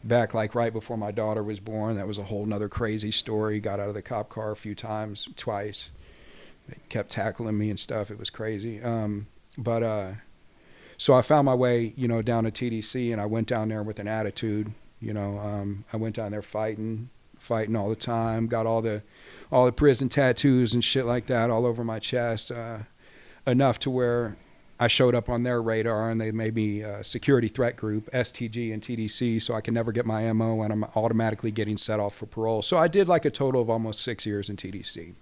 back like right before my daughter was born. That was a whole nother crazy story. Got out of the cop car a few times, twice. They kept tackling me and stuff. It was crazy. So I found my way, down to TDC and I went down there with an attitude. I went down there fighting all the time, got all the prison tattoos and shit like that all over my chest, enough to where I showed up on their radar and they made me a security threat group, STG and TDC, so I can never get my MO and I'm automatically getting set off for parole. So I did like a total of almost 6 years in TDC.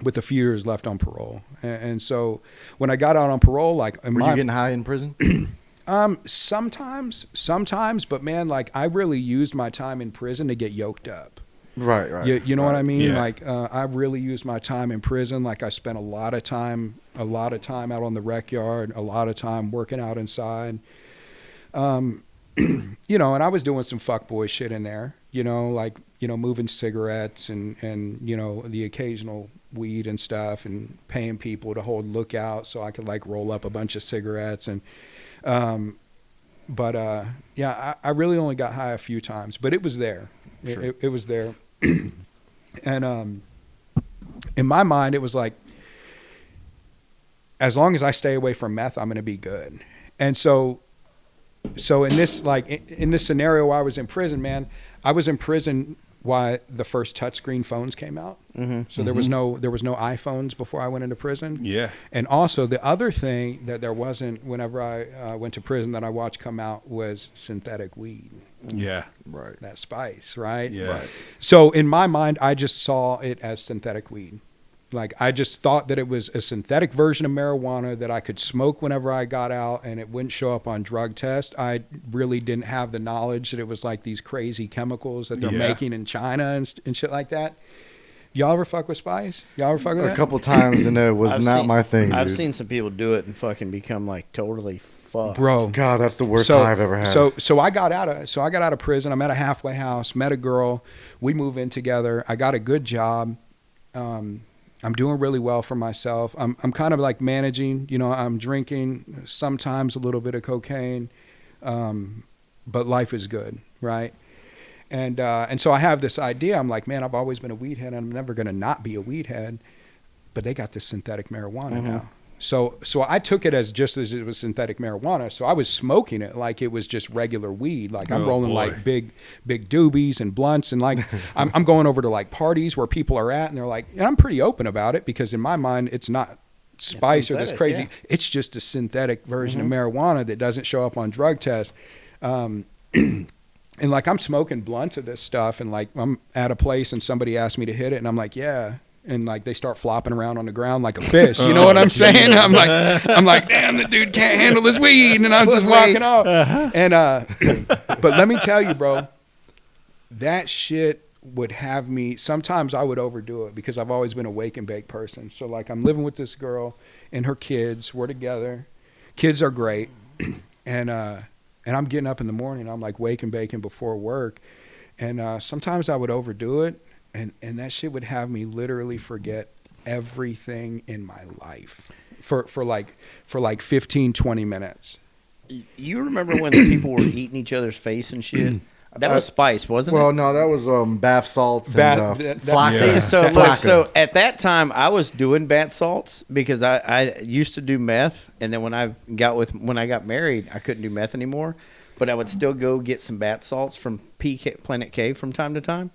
With a few years left on parole. And so when I got out on parole, like... Were you getting high in prison? Sometimes, but man, like I really used my time in prison to get yoked up. Right. You know what I mean? Yeah. Like, I really used my time in prison. Like I spent a lot of time out on the rec yard, a lot of time working out inside. And I was doing some fuckboy shit in there, like, moving cigarettes and, the occasional weed and stuff and paying people to hold lookout so I could like roll up a bunch of cigarettes and, I really only got high a few times, but it was there. Sure. It was there. And in my mind, it was like, as long as I stay away from meth, I'm going to be good. And so in this, like in this scenario where I was in prison, man, I was in prison while the first touchscreen phones came out. So there was no iPhones before I went into prison. Yeah. And also the other thing that there wasn't whenever I went to prison that I watched come out was synthetic weed. Yeah. Right. That spice, right? Yeah. Right. So in my mind, I just saw it as synthetic weed. Like, I just thought that it was a synthetic version of marijuana that I could smoke whenever I got out and it wouldn't show up on drug test. I really didn't have the knowledge that it was like these crazy chemicals that they're making in China and shit like that. Y'all ever fuck with spice? Y'all ever fuck with that? A couple times, and it was not my thing. I've dude. seen some people do it and fucking become like totally fucked. Bro. God, that's the worst high I've ever had. So I got out of prison. I'm at a halfway house, met a girl. We move in together. I got a good job. I'm doing really well for myself. I'm kind of like managing, you know, I'm drinking sometimes a little bit of cocaine, but life is good, right? And so I have this idea. I'm like, man, I've always been a weed head. I'm never going to not be a weed head. But they got this synthetic marijuana now. So I took it as just as it was synthetic marijuana. So I was smoking it like it was just regular weed. Like I'm rolling like big doobies and blunts. And like I'm going over to like parties where people are at. And they're like, and I'm pretty open about it because in my mind, it's not spice or this crazy. Yeah. It's just a synthetic version of marijuana that doesn't show up on drug tests. And like I'm smoking blunts of this stuff. And like I'm at a place and somebody asked me to hit it. And I'm like, yeah. And like they start flopping around on the ground like a fish. You know what I'm saying? I'm like, damn, the dude can't handle his weed, and I'm just walking off. And but let me tell you, bro, that shit would have me. Sometimes I would overdo it because I've always been a wake and bake person. So like I'm living with this girl and her kids. We're together. Kids are great, and I'm getting up in the morning. I'm like wake and baking before work, and sometimes I would overdo it. And that shit would have me literally forget everything in my life for like 15, 20 minutes. You remember when the people were eating each other's face and shit? That was spice, wasn't it? Well, no, that was bath salts and flak. Yeah. So at that time, I was doing bath salts because I used to do meth, and then when I got married, I couldn't do meth anymore. But I would still go get some bath salts from Planet K from time to time.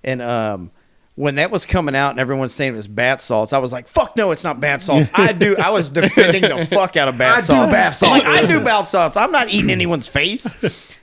And when that was coming out and everyone's saying it was bath salts, I was like, fuck no, it's not bath salts. I was defending the fuck out of bath salts. I do bath salts. I'm not eating anyone's face.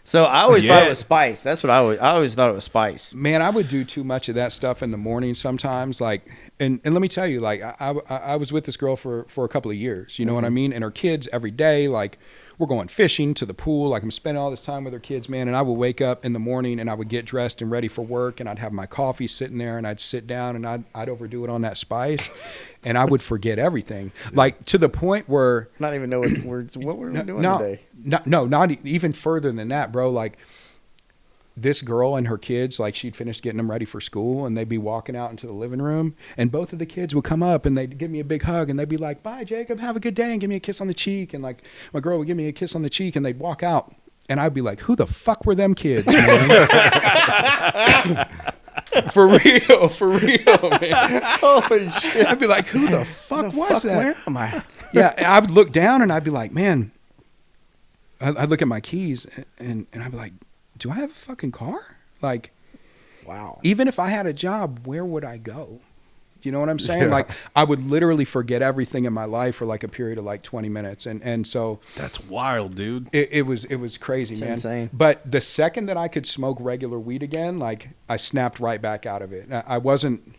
So I always thought it was spice. That's what I always thought it was spice. Man, I would do too much of that stuff in the morning sometimes. Like, and let me tell you, like, I was with this girl for a couple of years. You know what I mean? And her kids every day, like, we're going fishing to the pool. Like I'm spending all this time with her kids, man. And I would wake up in the morning and I would get dressed and ready for work. And I'd have my coffee sitting there and I'd sit down and I'd overdo it on that spice. And I would forget everything. Like to the point where. Not even know what we're doing today. Not even further than that, bro. Like this girl and her kids, like she'd finished getting them ready for school and they'd be walking out into the living room and both of the kids would come up and they'd give me a big hug and they'd be like, bye Jacob, have a good day, and give me a kiss on the cheek. And like my girl would give me a kiss on the cheek and they'd walk out and I'd be like, who the fuck were them kids, man? For real, man. Holy shit. I'd be like, who the fuck was that? Where am I? Yeah, I would look down and I'd be like, man, I'd look at my keys and I'd be like, do I have a fucking car? Like, wow. Even if I had a job, where would I go? You know what I'm saying? Yeah. Like, I would literally forget everything in my life for like a period of like 20 minutes. And so. That's wild, dude. It was crazy, it's man. Insane. But the second that I could smoke regular weed again, like, I snapped right back out of it. I wasn't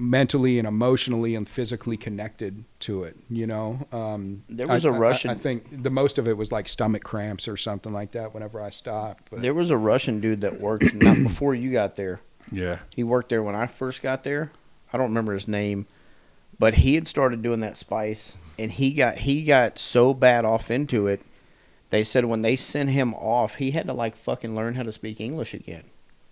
mentally and emotionally and physically connected to it, you know. There was a Russian. I think the most of it was like stomach cramps or something like that whenever I stopped. But. There was a Russian dude that worked not before you got there. Yeah, he worked there when I first got there. I don't remember his name, but he had started doing that spice, and he got so bad off into it. They said when they sent him off, he had to like fucking learn how to speak English again.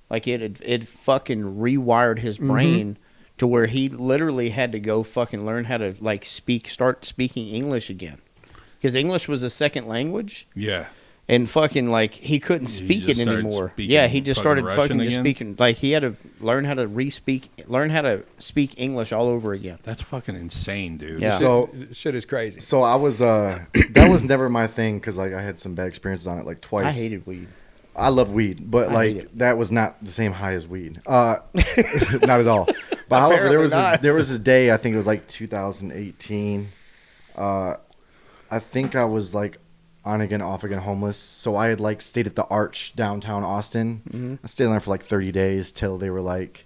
Like it fucking rewired his brain. To where he literally had to go fucking learn how to like start speaking English again, because English was a second languge. Yeah, and fucking like he couldn't speak it anymore. Yeah, he just started fucking just speaking. Like he had to learn how to speak English all over again. That's fucking insane, dude. Yeah. So shit is crazy. So I was that was never my thing because like I had some bad experiences on it like twice. I hated weed. I love weed, but like that was not the same high as weed. Not at all. But however, there was this day, I think it was like 2018. I think I was like on again, off again, homeless. So I had like stayed at the Arch downtown Austin. I stayed there for like 30 days till they were like,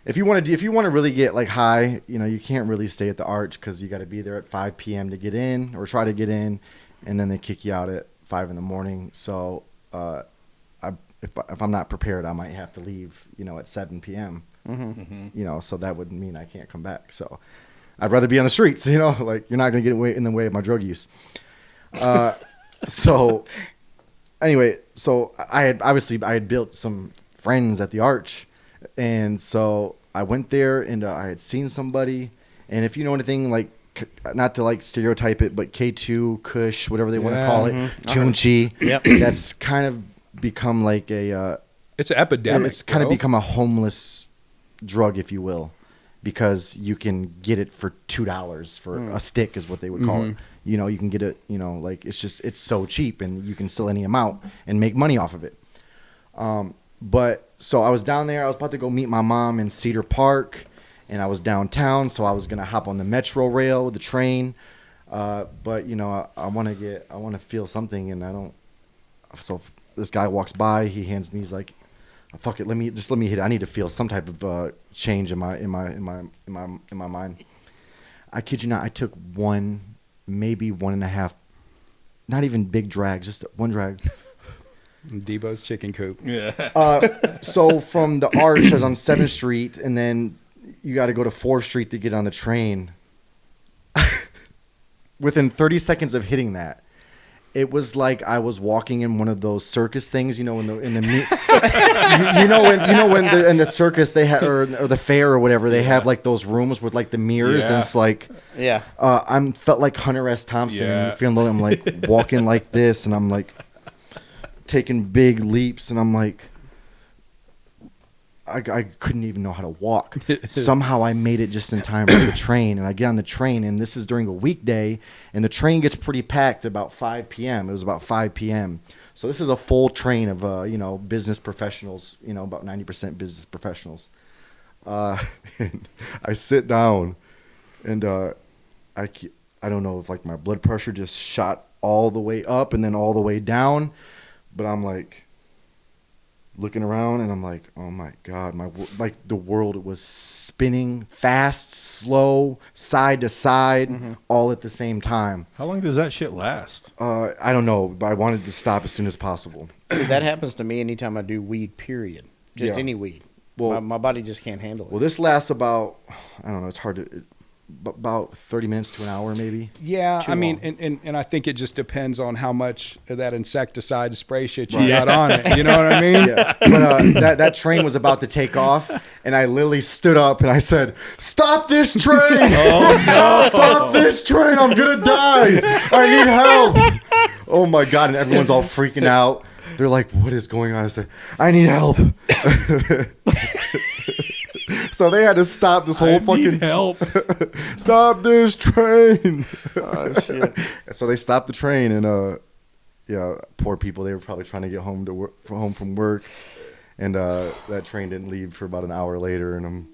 if you want to really get like high, you know, you can't really stay at the Arch because you got to be there at 5 p.m. to get in or try to get in, and then they kick you out at 5 in the morning. So if I'm not prepared, I might have to leave, you know, at 7 p.m. You know, so that would mean I can't come back. So I'd rather be on the streets, you know, like you're not going to get in the way of my drug use. So anyway, so I had built some friends at the Arch, and so I went there and I had seen somebody, and if you know anything, like, not to like stereotype it, but K2, Kush, whatever they want to call it, Tunchi, that's kind of become like it's an epidemic. It's kind of become a homeless drug, if you will, because you can get it for $2 for a stick is what they would call it. You know, you can get it, you know, like it's so cheap and you can sell any amount and make money off of it. But so I was down there, I was about to go meet my mom in Cedar Park, and I was downtown, so I was going to hop on the Metro rail, the train. But you know, I want to feel something, and I don't. So this guy walks by, he hands me, he's like, "Fuck it, let me hit it. I need to feel some type of change in my mind." I kid you not, I took maybe 1.5, not even big drags, just one drag. Debo's chicken coop. Yeah. So from the Arch, I was on 7th Street, and then you got to go to 4th Street to get on the train. Within 30 seconds of hitting that, it was like I was walking in one of those circus things, you know, in the you know when in the circus they have or the fair or whatever, they have like those rooms with like the mirrors, and it's like I felt like Hunter S. Thompson, feeling like I'm like walking like this, and I'm like taking big leaps, and I'm like I couldn't even know how to walk. Somehow I made it just in time for the train, and I get on the train, and this is during a weekday, and the train gets pretty packed about 5 p.m. It was about 5 p.m. So this is a full train of you know, business professionals, you know, about 90% business professionals. And I sit down, and I don't know if like my blood pressure just shot all the way up and then all the way down, but I'm like looking around, and I'm like, oh my God, like the world was spinning fast, slow, side to side, all at the same time. How long does that shit last? I don't know, but I wanted to stop as soon as possible. See, that happens to me anytime I do weed, period. Just any weed. Well, my body just can't handle it. Well, this lasts about, I don't know, it's hard to, about 30 minutes to an hour maybe. Yeah, I mean, and I think it just depends on how much of that insecticide spray shit you got on it. You know what I mean? Yeah. But that train was about to take off, and I literally stood up and I said, "Stop this train! Oh no! Stop this train! I'm gonna die! I need help!" Oh my God! And everyone's all freaking out. They're like, "What is going on?" I said, "I need help." So they had to stop this whole fucking help. Stop this train. Oh shit. So they stopped the train, and yeah, poor people, they were probably trying to get home from work, and that train didn't leave for about an hour later, and I'm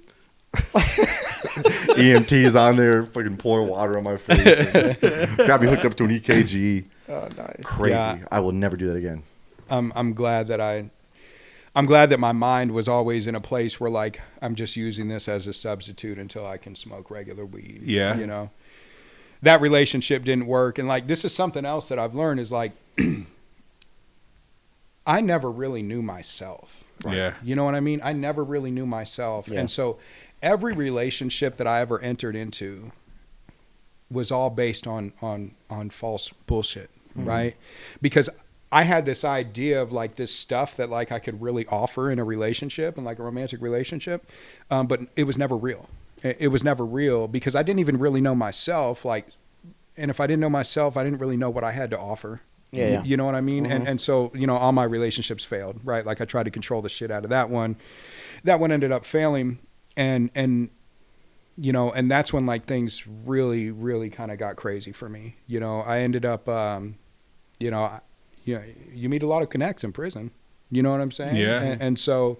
EMT's on there fucking pouring water on my face, and got me hooked up to an EKG. Oh, nice. Crazy. Yeah. I will never do that again. I'm glad that my mind was always in a place where, like, I'm just using this as a substitute until I can smoke regular weed. Yeah. You know, that relationship didn't work. And like, this is something else that I've learned is like, I never really knew myself. Right? Yeah. You know what I mean? I never really knew myself. Yeah. And so every relationship that I ever entered into was all based on false bullshit. Right. Because I had this idea of like this stuff that like I could really offer in a relationship and like a romantic relationship. But it was never real. It was never real because I didn't even really know myself. Like, and if I didn't know myself, I didn't really know what I had to offer. Yeah. You know what I mean? And so, you know, all my relationships failed, right? Like I tried to control the shit out of that one. That one ended up failing. And, you know, and that's when like things really, really kind of got crazy for me. You know, I ended up, you know, you meet a lot of connects in prison. You know what I'm saying? Yeah. And so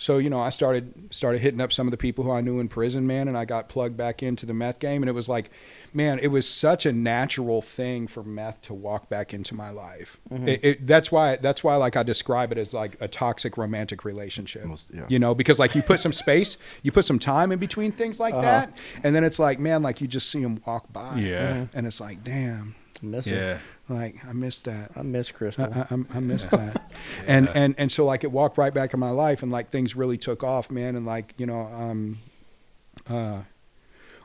So, you know, I started hitting up some of the people who I knew in prison, man, and I got plugged back into the meth game. And it was like, man, it was such a natural thing for meth to walk back into my life. That's why like I describe it as like a toxic romantic relationship. Yeah. You know, because like you put some space, you put some time in between things like that, and then it's like, man, like you just see them walk by. Yeah. And it's like, damn. Miss it. Yeah. Like I missed that. I miss Crystal. I missed that. And so like it walked right back in my life, and like things really took off, man. And like, you know,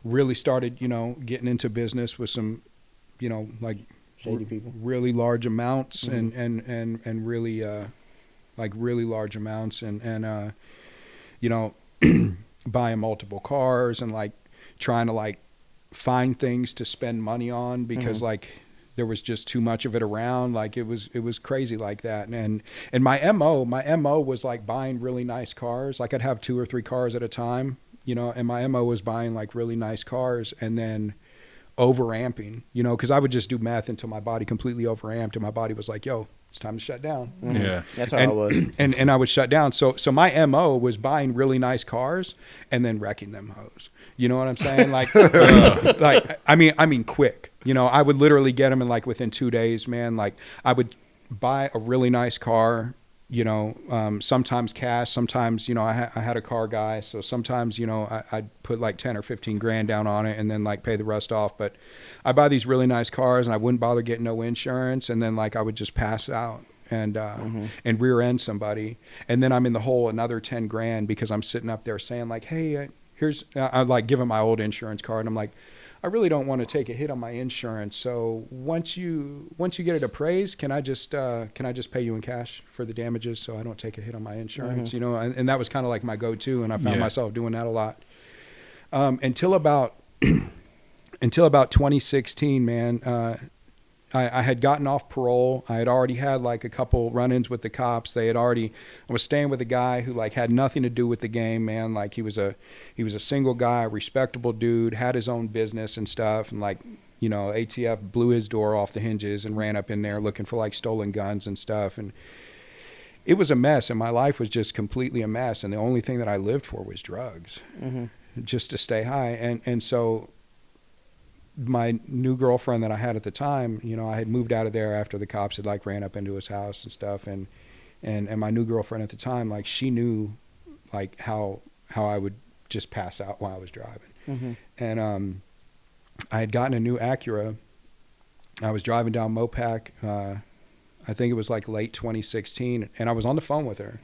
really started, you know, getting into business with some, you know, like Shady people. really large amounts and really, like really large amounts and you know, buying multiple cars and like trying to like find things to spend money on because like there was just too much of it around. Like it was crazy like that. And my MO was like buying really nice cars. Like I'd have 2 or 3 cars at a time, you know, and my MO was buying like really nice cars and then overamping, you know, cause I would just do meth until my body completely overamped and my body was like, yo, it's time to shut down. Yeah. That's how I was. And I would shut down. So my MO was buying really nice cars and then wrecking them hoes. You know what I'm saying? Like, like I mean, quick. You know, I would literally get them in like within 2 days, man. Like, I would buy a really nice car. You know, sometimes cash. Sometimes, you know, I had a car guy, so sometimes, you know, I'd put like 10 or 15 grand down on it and then like pay the rest off. But I buy these really nice cars and I wouldn't bother getting no insurance, and then like I would just pass out and rear end somebody, and then I'm in the hole another 10 grand because I'm sitting up there saying like, hey. I like give him my old insurance card and I'm like, I really don't want to take a hit on my insurance. So once you get it appraised, can I just pay you in cash for the damages so I don't take a hit on my insurance? You know, and that was kind of like my go-to, and I found myself doing that a lot until about 2016, man. I had gotten off parole. I had already had like a couple run-ins with the cops. I was staying with a guy who like had nothing to do with the game, man. Like he was a single guy, a respectable dude, had his own business and stuff. And like, you know, ATF blew his door off the hinges and ran up in there looking for like stolen guns and stuff. And it was a mess. And my life was just completely a mess. And the only thing that I lived for was drugs, just to stay high. And so my new girlfriend that I had at the time, you know, I had moved out of there after the cops had like ran up into his house and stuff. And my new girlfriend at the time, like she knew like how I would just pass out while I was driving. And I had gotten a new Acura. I was driving down Mopac. I think it was like late 2016. And I was on the phone with her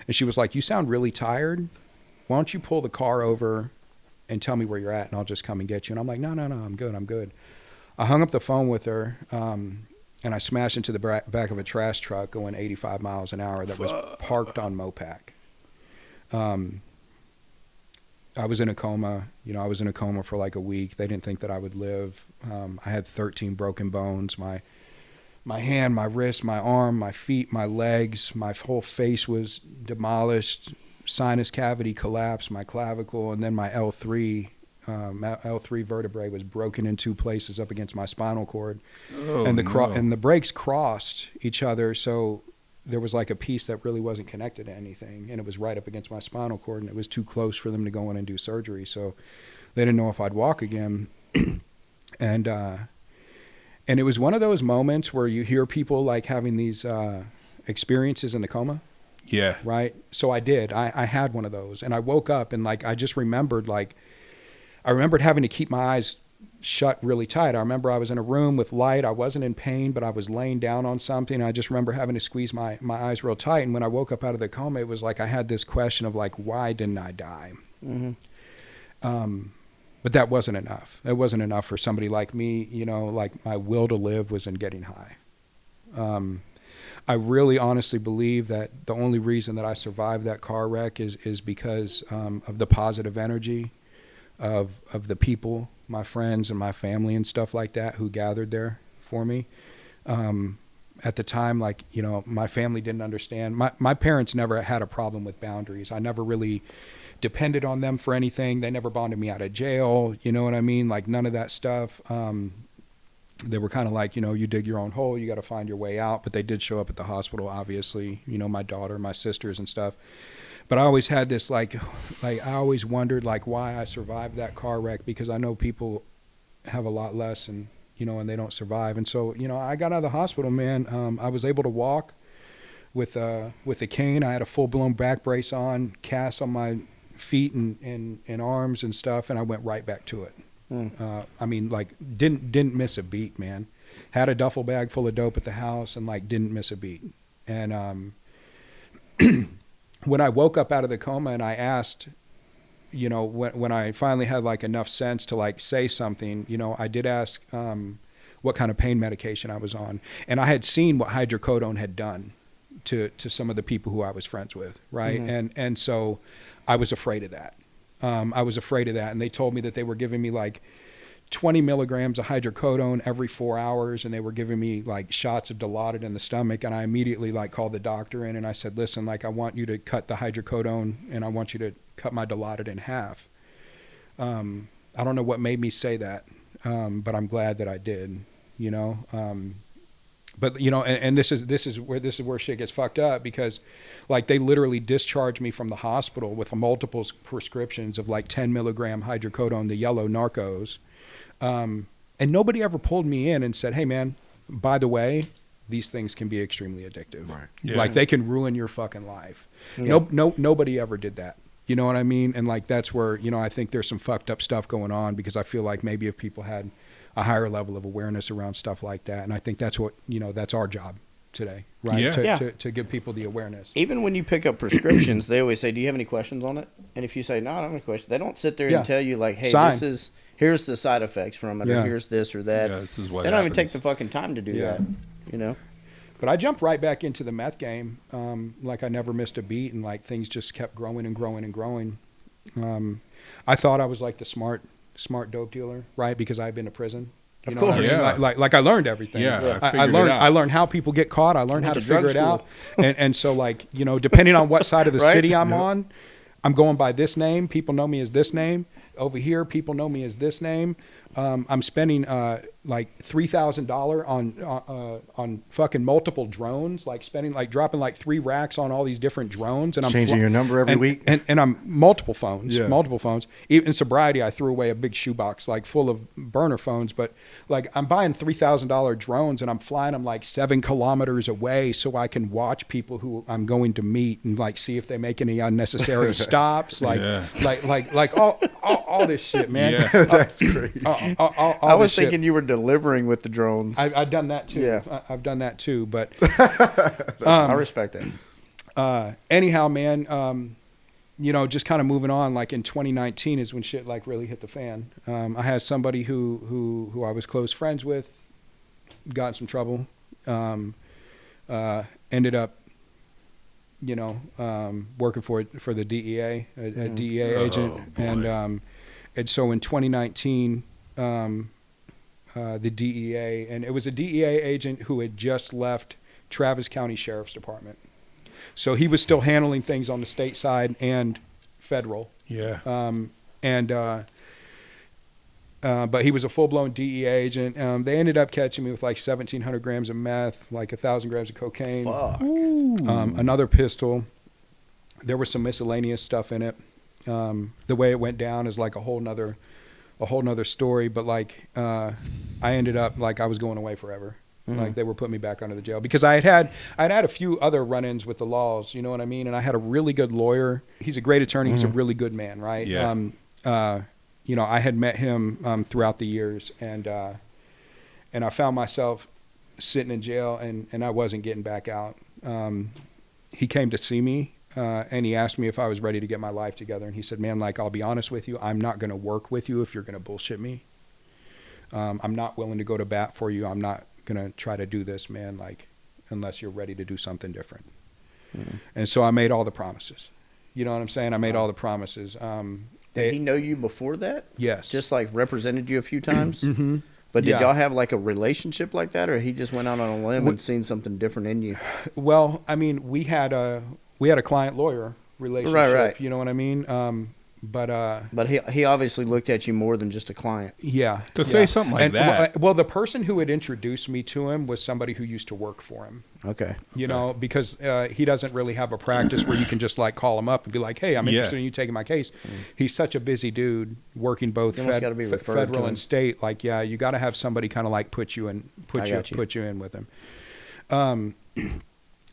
and she was like, you sound really tired. Why don't you pull the car over and tell me where you're at and I'll just come and get you. And I'm like, no, I'm good. I hung up the phone with her, and I smashed into the back of a trash truck going 85 miles an hour that was parked on Mopac. I was in a coma. You know, I was in a coma for like a week. They didn't think that I would live. I had 13 broken bones. My hand, my wrist, my arm, my feet, my legs, my whole face was demolished. Sinus cavity collapsed, my clavicle, and then my L3 vertebrae was broken in 2 places up against my spinal cord. And the brakes crossed each other, so there was like a piece that really wasn't connected to anything, and it was right up against my spinal cord, and it was too close for them to go in and do surgery. So they didn't know if I'd walk again. And it was one of those moments where you hear people like having these experiences in the coma. Yeah. Right. So I did. I had one of those, and I woke up and like I just remembered having to keep my eyes shut really tight. I remember I was in a room with light. I wasn't in pain, but I was laying down on something. I just remember having to squeeze my eyes real tight. And when I woke up out of the coma, it was like I had this question of like, why didn't I die? But that wasn't enough. That wasn't enough for somebody like me. You know, like my will to live was in getting high. I really honestly believe that the only reason that I survived that car wreck is because of the positive energy of the people, my friends and my family and stuff like that who gathered there for me. At the time, like, you know, my family didn't understand. My parents never had a problem with boundaries. I never really depended on them for anything. They never bonded me out of jail. You know what I mean? Like none of that stuff. They were kind of like, you know, you dig your own hole, you got to find your way out. But they did show up at the hospital, obviously, you know, my daughter, my sisters and stuff. But I always had this like I always wondered like why I survived that car wreck, because I know people have a lot less and and they don't survive. And so I got out of the hospital, man. I was able to walk with a cane. I had a full blown back brace on, casts on my feet and arms and stuff, and I went right back to it. I mean, like didn't miss a beat, man. Had a duffel bag full of dope at the house and like didn't miss a beat. And when I woke up out of the coma and I asked, when I finally had like enough sense to like say something, I did ask what kind of pain medication I was on. And I had seen what hydrocodone had done to some of the people who I was friends with, right? And so I was afraid of that. And they told me that they were giving me like 20 milligrams of hydrocodone every 4 hours, and they were giving me like shots of Dilaudid in the stomach. And I immediately like called the doctor in and I said, listen, like I want you to cut the hydrocodone and I want you to cut my Dilaudid in half. I don't know what made me say that, but I'm glad that I did, but and this is where shit gets fucked up, because like they literally discharged me from the hospital with multiple prescriptions of like 10 milligram hydrocodone, the yellow Narcos. And nobody ever pulled me in and said, hey man, by the way, these things can be extremely addictive. Right. Yeah. Like they can ruin your fucking life. Yeah. Nobody ever did that. You know what I mean? And like, that's where, I think there's some fucked up stuff going on, because I feel like maybe if people had a higher level of awareness around stuff like that. And I think that's what, that's our job today, right? Yeah. To give people the awareness. Even when you pick up prescriptions, they always say, do you have any questions on it? And if you say, no, I don't have any questions, they don't sit there and tell you like, hey, Sign. Here's the side effects from it, or here's this or that. Yeah, this is what they don't even happens. take the fucking time to do that, But I jumped right back into the meth game. Like I never missed a beat, and like things just kept growing and growing and growing. I thought I was like the smart dope dealer, right? Because I had been to prison. Of course. What I mean? Yeah. Like I learned everything. Yeah, I learned how people get caught. I learned how to Went to drug figure it out. school. And so like, depending on what side of the Right? city I'm on, I'm going by this name. People know me as this name. Over here, people know me as this name. I'm spending like $3,000 on fucking multiple drones, like dropping like 3 racks on all these different drones, and I'm Changing your number every week. and I'm multiple phones. Yeah. Even in sobriety, I threw away a big shoebox like full of burner phones, but like I'm buying $3,000 drones and I'm flying them like 7 kilometers away so I can watch people who I'm going to meet and like see if they make any unnecessary stops, like all this shit, man. Yeah. That's crazy. All I was this shit. thinking you were delivering with the drones. I've done that too. Yeah. I've done that too. But I respect that. anyhow, man, just kind of moving on. Like in 2019 is when shit like really hit the fan. I had somebody who I was close friends with, got in some trouble, ended up, working for the DEA, a DEA agent, boy. And so in 2019. The DEA, and it was a DEA agent who had just left Travis County Sheriff's Department. So he was still handling things on the state side and federal. Yeah. But he was a full-blown DEA agent. They ended up catching me with like 1,700 grams of meth, like 1,000 grams of cocaine, Fuck. another pistol. There was some miscellaneous stuff in it. The way it went down is like a whole nother story, but like I ended up like I was going away forever. Like they were putting me back under the jail because I'd had a few other run-ins with the laws, you know what I mean? And I had a really good lawyer. He's a great attorney. He's a really good man, right? Yeah. I had met him throughout the years, and I found myself sitting in jail, and I wasn't getting back out. He came to see me. And he asked me if I was ready to get my life together. And he said, man, like, I'll be honest with you. I'm not going to work with you if you're going to bullshit me. I'm not willing to go to bat for you. I'm not going to try to do this, man, like, unless you're ready to do something different. And so I made all the promises. You know what I'm saying? I made all the promises. Did he know you before that? Yes. Just like represented you a few times? Mm-hmm. But did Yeah. y'all have like a relationship like that, or he just went out on a limb and seen something different in you? Well, I mean, we had a client lawyer relationship. Right. You know what I mean? But he obviously looked at you more than just a client. Yeah. To say something like that. Well, the person who had introduced me to him was somebody who used to work for him. Okay. You know, because he doesn't really have a practice where you can just like call him up and be like, hey, I'm interested in you taking my case. He's such a busy dude working both federal and state. Like, yeah, you got to have somebody kind of like put you in with him.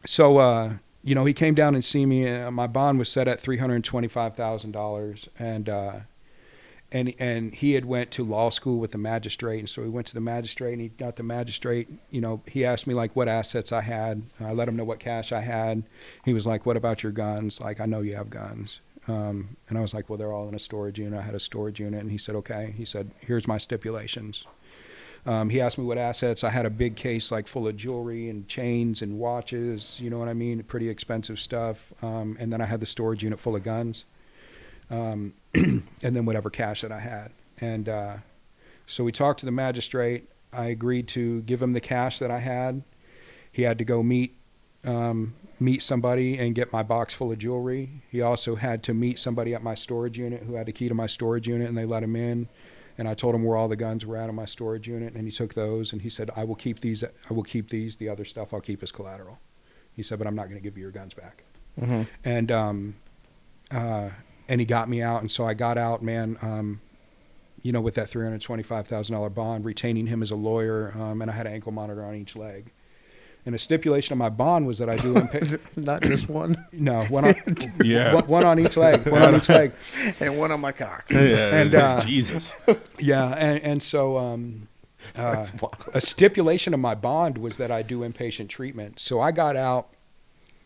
So, you know, he came down and see me. My bond was set at $325,000, and he had went to law school with the magistrate, and so he went to the magistrate, and he got the magistrate. You know, he asked me like what assets I had. I let him know what cash I had. He was like, "What about your guns? Like, I know you have guns." And I was like, "Well, they're all in a storage unit." I had a storage unit, and he said, "Okay." He said, "Here's my stipulations." He asked me what assets. I had a big case like full of jewelry and chains and watches, you know what I mean? Pretty expensive stuff. And then I had the storage unit full of guns. And then whatever cash that I had. And so we talked to the magistrate. I agreed to give him the cash that I had. He had to go meet somebody and get my box full of jewelry. He also had to meet somebody at my storage unit who had the key to my storage unit, and they let him in. And I told him where all the guns were at in my storage unit, and he took those, and he said, I will keep these. The other stuff I'll keep as collateral. He said, but I'm not going to give you your guns back. Mm-hmm. And he got me out, and so I got out, man, you know, with that $325,000 bond, retaining him as a lawyer, and I had an ankle monitor on each leg. And a stipulation of my bond was that I do not just one. No, one on one on each leg, one on each leg, and one on my cock. Yeah, and Jesus. Yeah, and so a stipulation of my bond was that I do inpatient treatment. So I got out,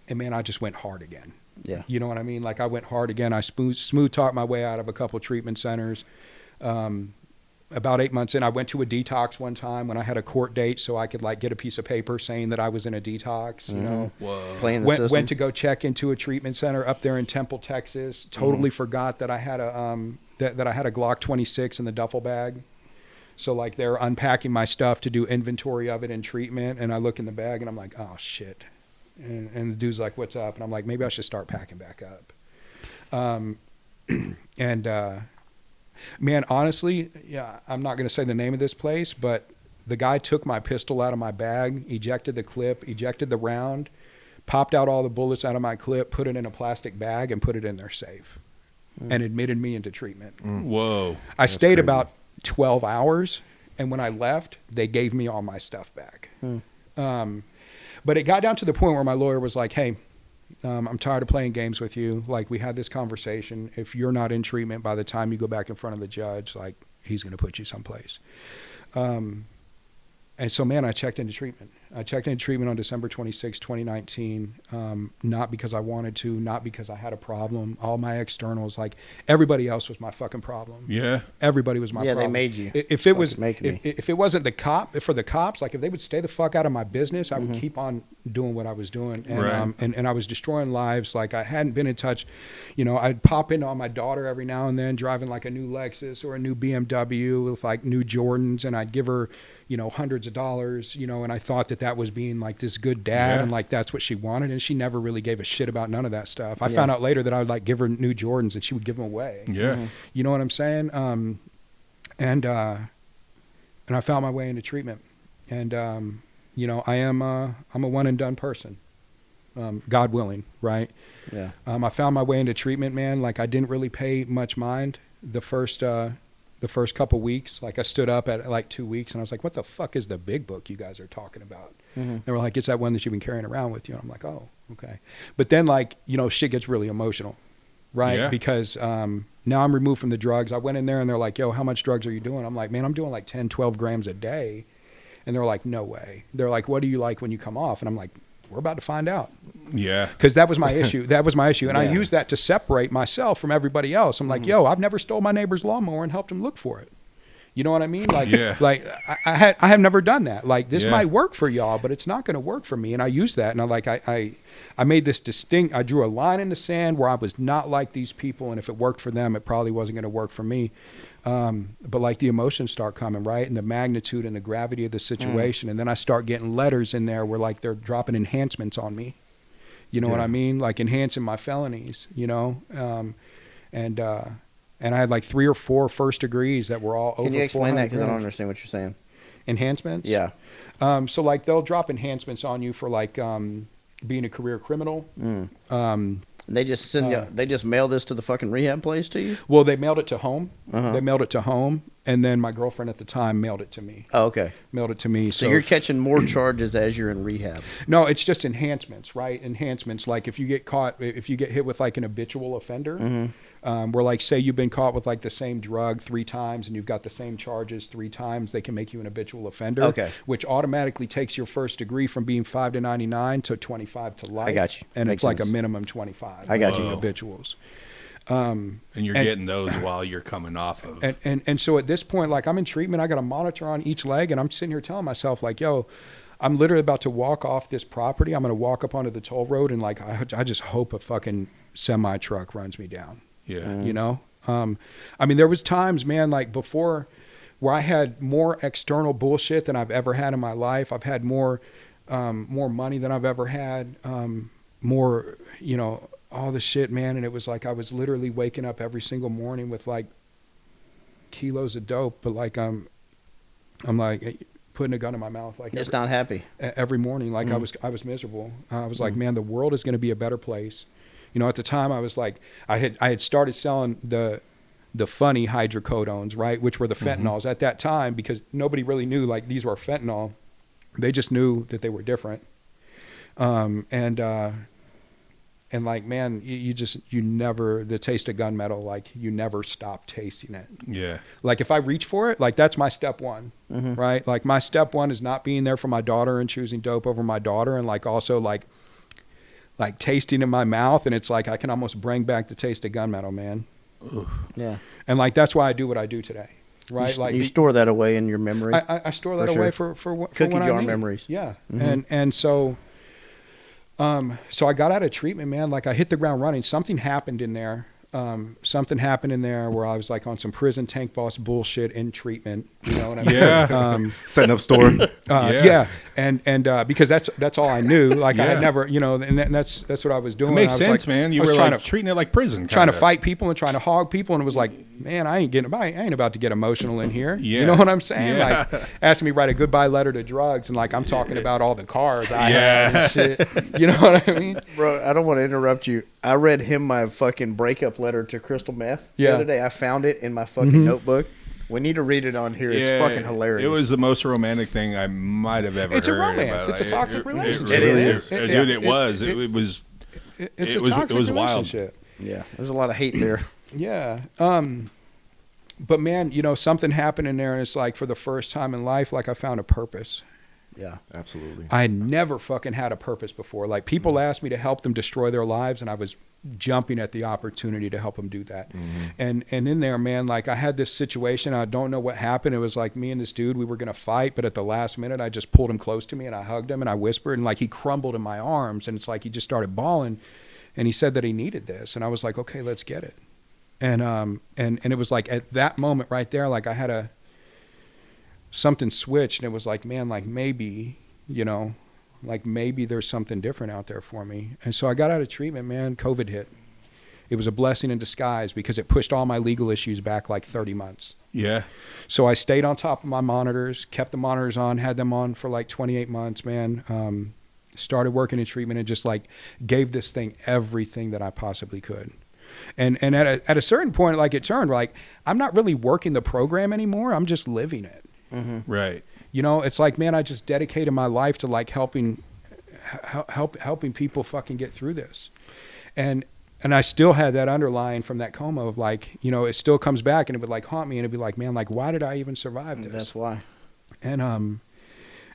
and man, I just went hard again. Yeah, you know what I mean. Like I went hard again. I smooth talked my way out of a couple treatment centers. About 8 months in, I went to a detox one time when I had a court date, so I could like get a piece of paper saying that I was in a detox. You know, Whoa. Went to go check into a treatment center up there in Temple, Texas. Totally forgot that I had a that I had a Glock 26 in the duffel bag. So like they're unpacking my stuff to do inventory of it in treatment, and I look in the bag and I'm like, oh shit. And the dude's like, what's up? And I'm like, maybe I should start packing back up. Man, honestly, yeah, I'm not going to say the name of this place, but the guy took my pistol out of my bag, ejected the clip, ejected the round, popped out all the bullets out of my clip, put it in a plastic bag, and put it in their safe, and admitted me into treatment. Whoa. I stayed about 12 hours, and when I left, they gave me all my stuff back. But it got down to the point where my lawyer was like, hey, I'm tired of playing games with you. Like, we had this conversation. If you're not in treatment by the time you go back in front of the judge, like, he's going to put you someplace. And so, man, I checked into treatment. I checked into treatment on December 26, 2019, not because I wanted to, not because I had a problem. All my externals, like, everybody else was my fucking problem. Yeah. Everybody was my problem. Yeah, they made you. If it was, if it wasn't for the cops, like, if they would stay the fuck out of my business, I would keep on doing what I was doing. And, and I was destroying lives. Like, I hadn't been in touch. You know, I'd pop in on my daughter every now and then, driving like a new Lexus or a new BMW with like new Jordans, and I'd give her, you know, hundreds of dollars, you know, and I thought that was being like this good dad, and like that's what she wanted, and she never really gave a shit about none of that stuff. I found out later that I would like give her new Jordans and she would give them away. Yeah. You know what I'm saying? And I found my way into treatment, and you know, I'm a one and done person, God willing, right? Yeah. I found my way into treatment, man. Like, I didn't really pay much mind the first couple weeks. Like, I stood up at like 2 weeks and I was like, what the fuck is the big book you guys are talking about? They were like, it's that one that you've been carrying around with you. And I'm like, oh, okay. But then, like, you know, shit gets really emotional, right? Yeah. Because now I'm removed from the drugs. I went in there and they're like, yo, how much drugs are you doing? I'm like, man, I'm doing like 10, 12 grams a day. And they're like, no way. They're like, what do you like when you come off? And I'm like, we're about to find out. Yeah. Because that was my issue. And I used that to separate myself from everybody else. I'm like, yo, I've never stole my neighbor's lawnmower and helped him look for it. You know what I mean? Like, like I have never done that. Like, this might work for y'all, but it's not going to work for me. And I used that. And I made this I drew a line in the sand where I was not like these people. And if it worked for them, it probably wasn't going to work for me. But like, the emotions start coming, right? And the magnitude and the gravity of the situation. And then I start getting letters in there where like they're dropping enhancements on me. You know what I mean? Like, enhancing my felonies, you know? And I had like 3 or 4 first degrees that were all over. Can you explain that? Because I don't grams. understand what you're saying. Enhancements? Yeah. So like they'll drop enhancements on you for like being a career criminal. They just send you. They just mail this to the fucking rehab place to you. Well, they mailed it to home. Uh-huh. They mailed it to home, and then my girlfriend at the time mailed it to me. Oh, okay. Mailed it to me. So you're catching more charges as you're in rehab. No, it's just enhancements, right? Enhancements. Like if you get caught, if you get hit with like an habitual offender, where like say you've been caught with like the same drug 3 times and you've got the same charges 3 times, they can make you an habitual offender. Okay. Which automatically takes your first degree from being 5 to 99 to 25 to life. I got you. And Makes it's like sense. a minimum 25. I got you. Habituals. And you're getting those while you're coming off of. And so at this point, like I'm in treatment, I got a monitor on each leg, and I'm sitting here telling myself, like, yo, I'm literally about to walk off this property. I'm going to walk up onto the toll road, and like I just hope a fucking semi truck runs me down. Yeah. You know? I mean, there was times, man, like before where I had more external bullshit than I've ever had in my life. I've had more money than I've ever had, more, you know, all the shit, man. And it was like I was literally waking up every single morning with like kilos of dope, but like I'm like putting a gun in my mouth, like Just not happy. every morning. Like I was miserable. I was like, man, the world is going to be a better place. You know, at the time I was like, I had started selling the funny hydrocodones, right, which were the fentanyls at that time, because nobody really knew like these were fentanyl. They just knew that they were different. And like, man, you never, the taste of gunmetal, like you never stop tasting it. Yeah. Like if I reach for it, like that's my step one, right? Like my step one is not being there for my daughter and choosing dope over my daughter. And like also like tasting in my mouth. And it's like, I can almost bring back the taste of gunmetal, man. Oof. Yeah. And like, that's why I do what I do today. Right. You store that away in your memory. I store that away for Cookie when I jar need it. memories. Yeah. And so I got out of treatment, man. Like I hit the ground running. Something happened in there. Where I was like on some prison tank boss bullshit in treatment. You know what I mean? Yeah. Setting up store. Yeah. And because that's all I knew. Like I had never, you know, and that's what I was doing. It makes I was sense, like, man. You I was were trying like to treating it like prison. trying to kinda. fight people and trying to hog people, and it was like, man, I ain't about to get emotional in here. Yeah. You know what I'm saying? Yeah. Like asking me to write a goodbye letter to drugs, and like I'm talking about all the cars I Yeah. had and shit. You know what I mean? Bro, I don't want to interrupt you. I read him my fucking breakup letter to crystal meth the Yeah. other day. I found it in my fucking notebook. We need to read it on here. It's fucking hilarious. It was the most romantic thing I might have ever It's a heard. romance. about. It's a toxic relationship. It It really is. is. Dude, it was. It was. It's It a was- toxic it was wild. relationship. Yeah, there's a lot of hate there. Yeah. But man, you know, something happened in there, and it's like for the first time in life, like I found a purpose. Yeah. Absolutely. I had never fucking had a purpose before. Like people asked me to help them destroy their lives, and I was jumping at the opportunity to help them do that. And in there, man, like I had this situation. I don't know what happened. It was like me and this dude, we were going to fight, but at the last minute, I just pulled him close to me and I hugged him and I whispered, and like he crumbled in my arms, and it's like he just started bawling, and he said that he needed this, and I was like, okay, let's get it. And it was like at that moment right there, like I had something switched, and it was like, man, like maybe, you know, like maybe there's something different out there for me. And so I got out of treatment, man. COVID hit. It was a blessing in disguise because it pushed all my legal issues back like 30 months. Yeah. So I stayed on top of my monitors, kept the monitors on, had them on for like 28 months, man. Started working in treatment and just like gave this thing everything that I possibly could. And at a certain point, like it turned like, I'm not really working the program anymore. I'm just living it. Right. You know, it's like, man, I just dedicated my life to like helping people fucking get through this. And I still had that underlying from that coma of like, you know, it still comes back and it would like haunt me, and it'd be like, man, like, why did I even survive this? That's why. And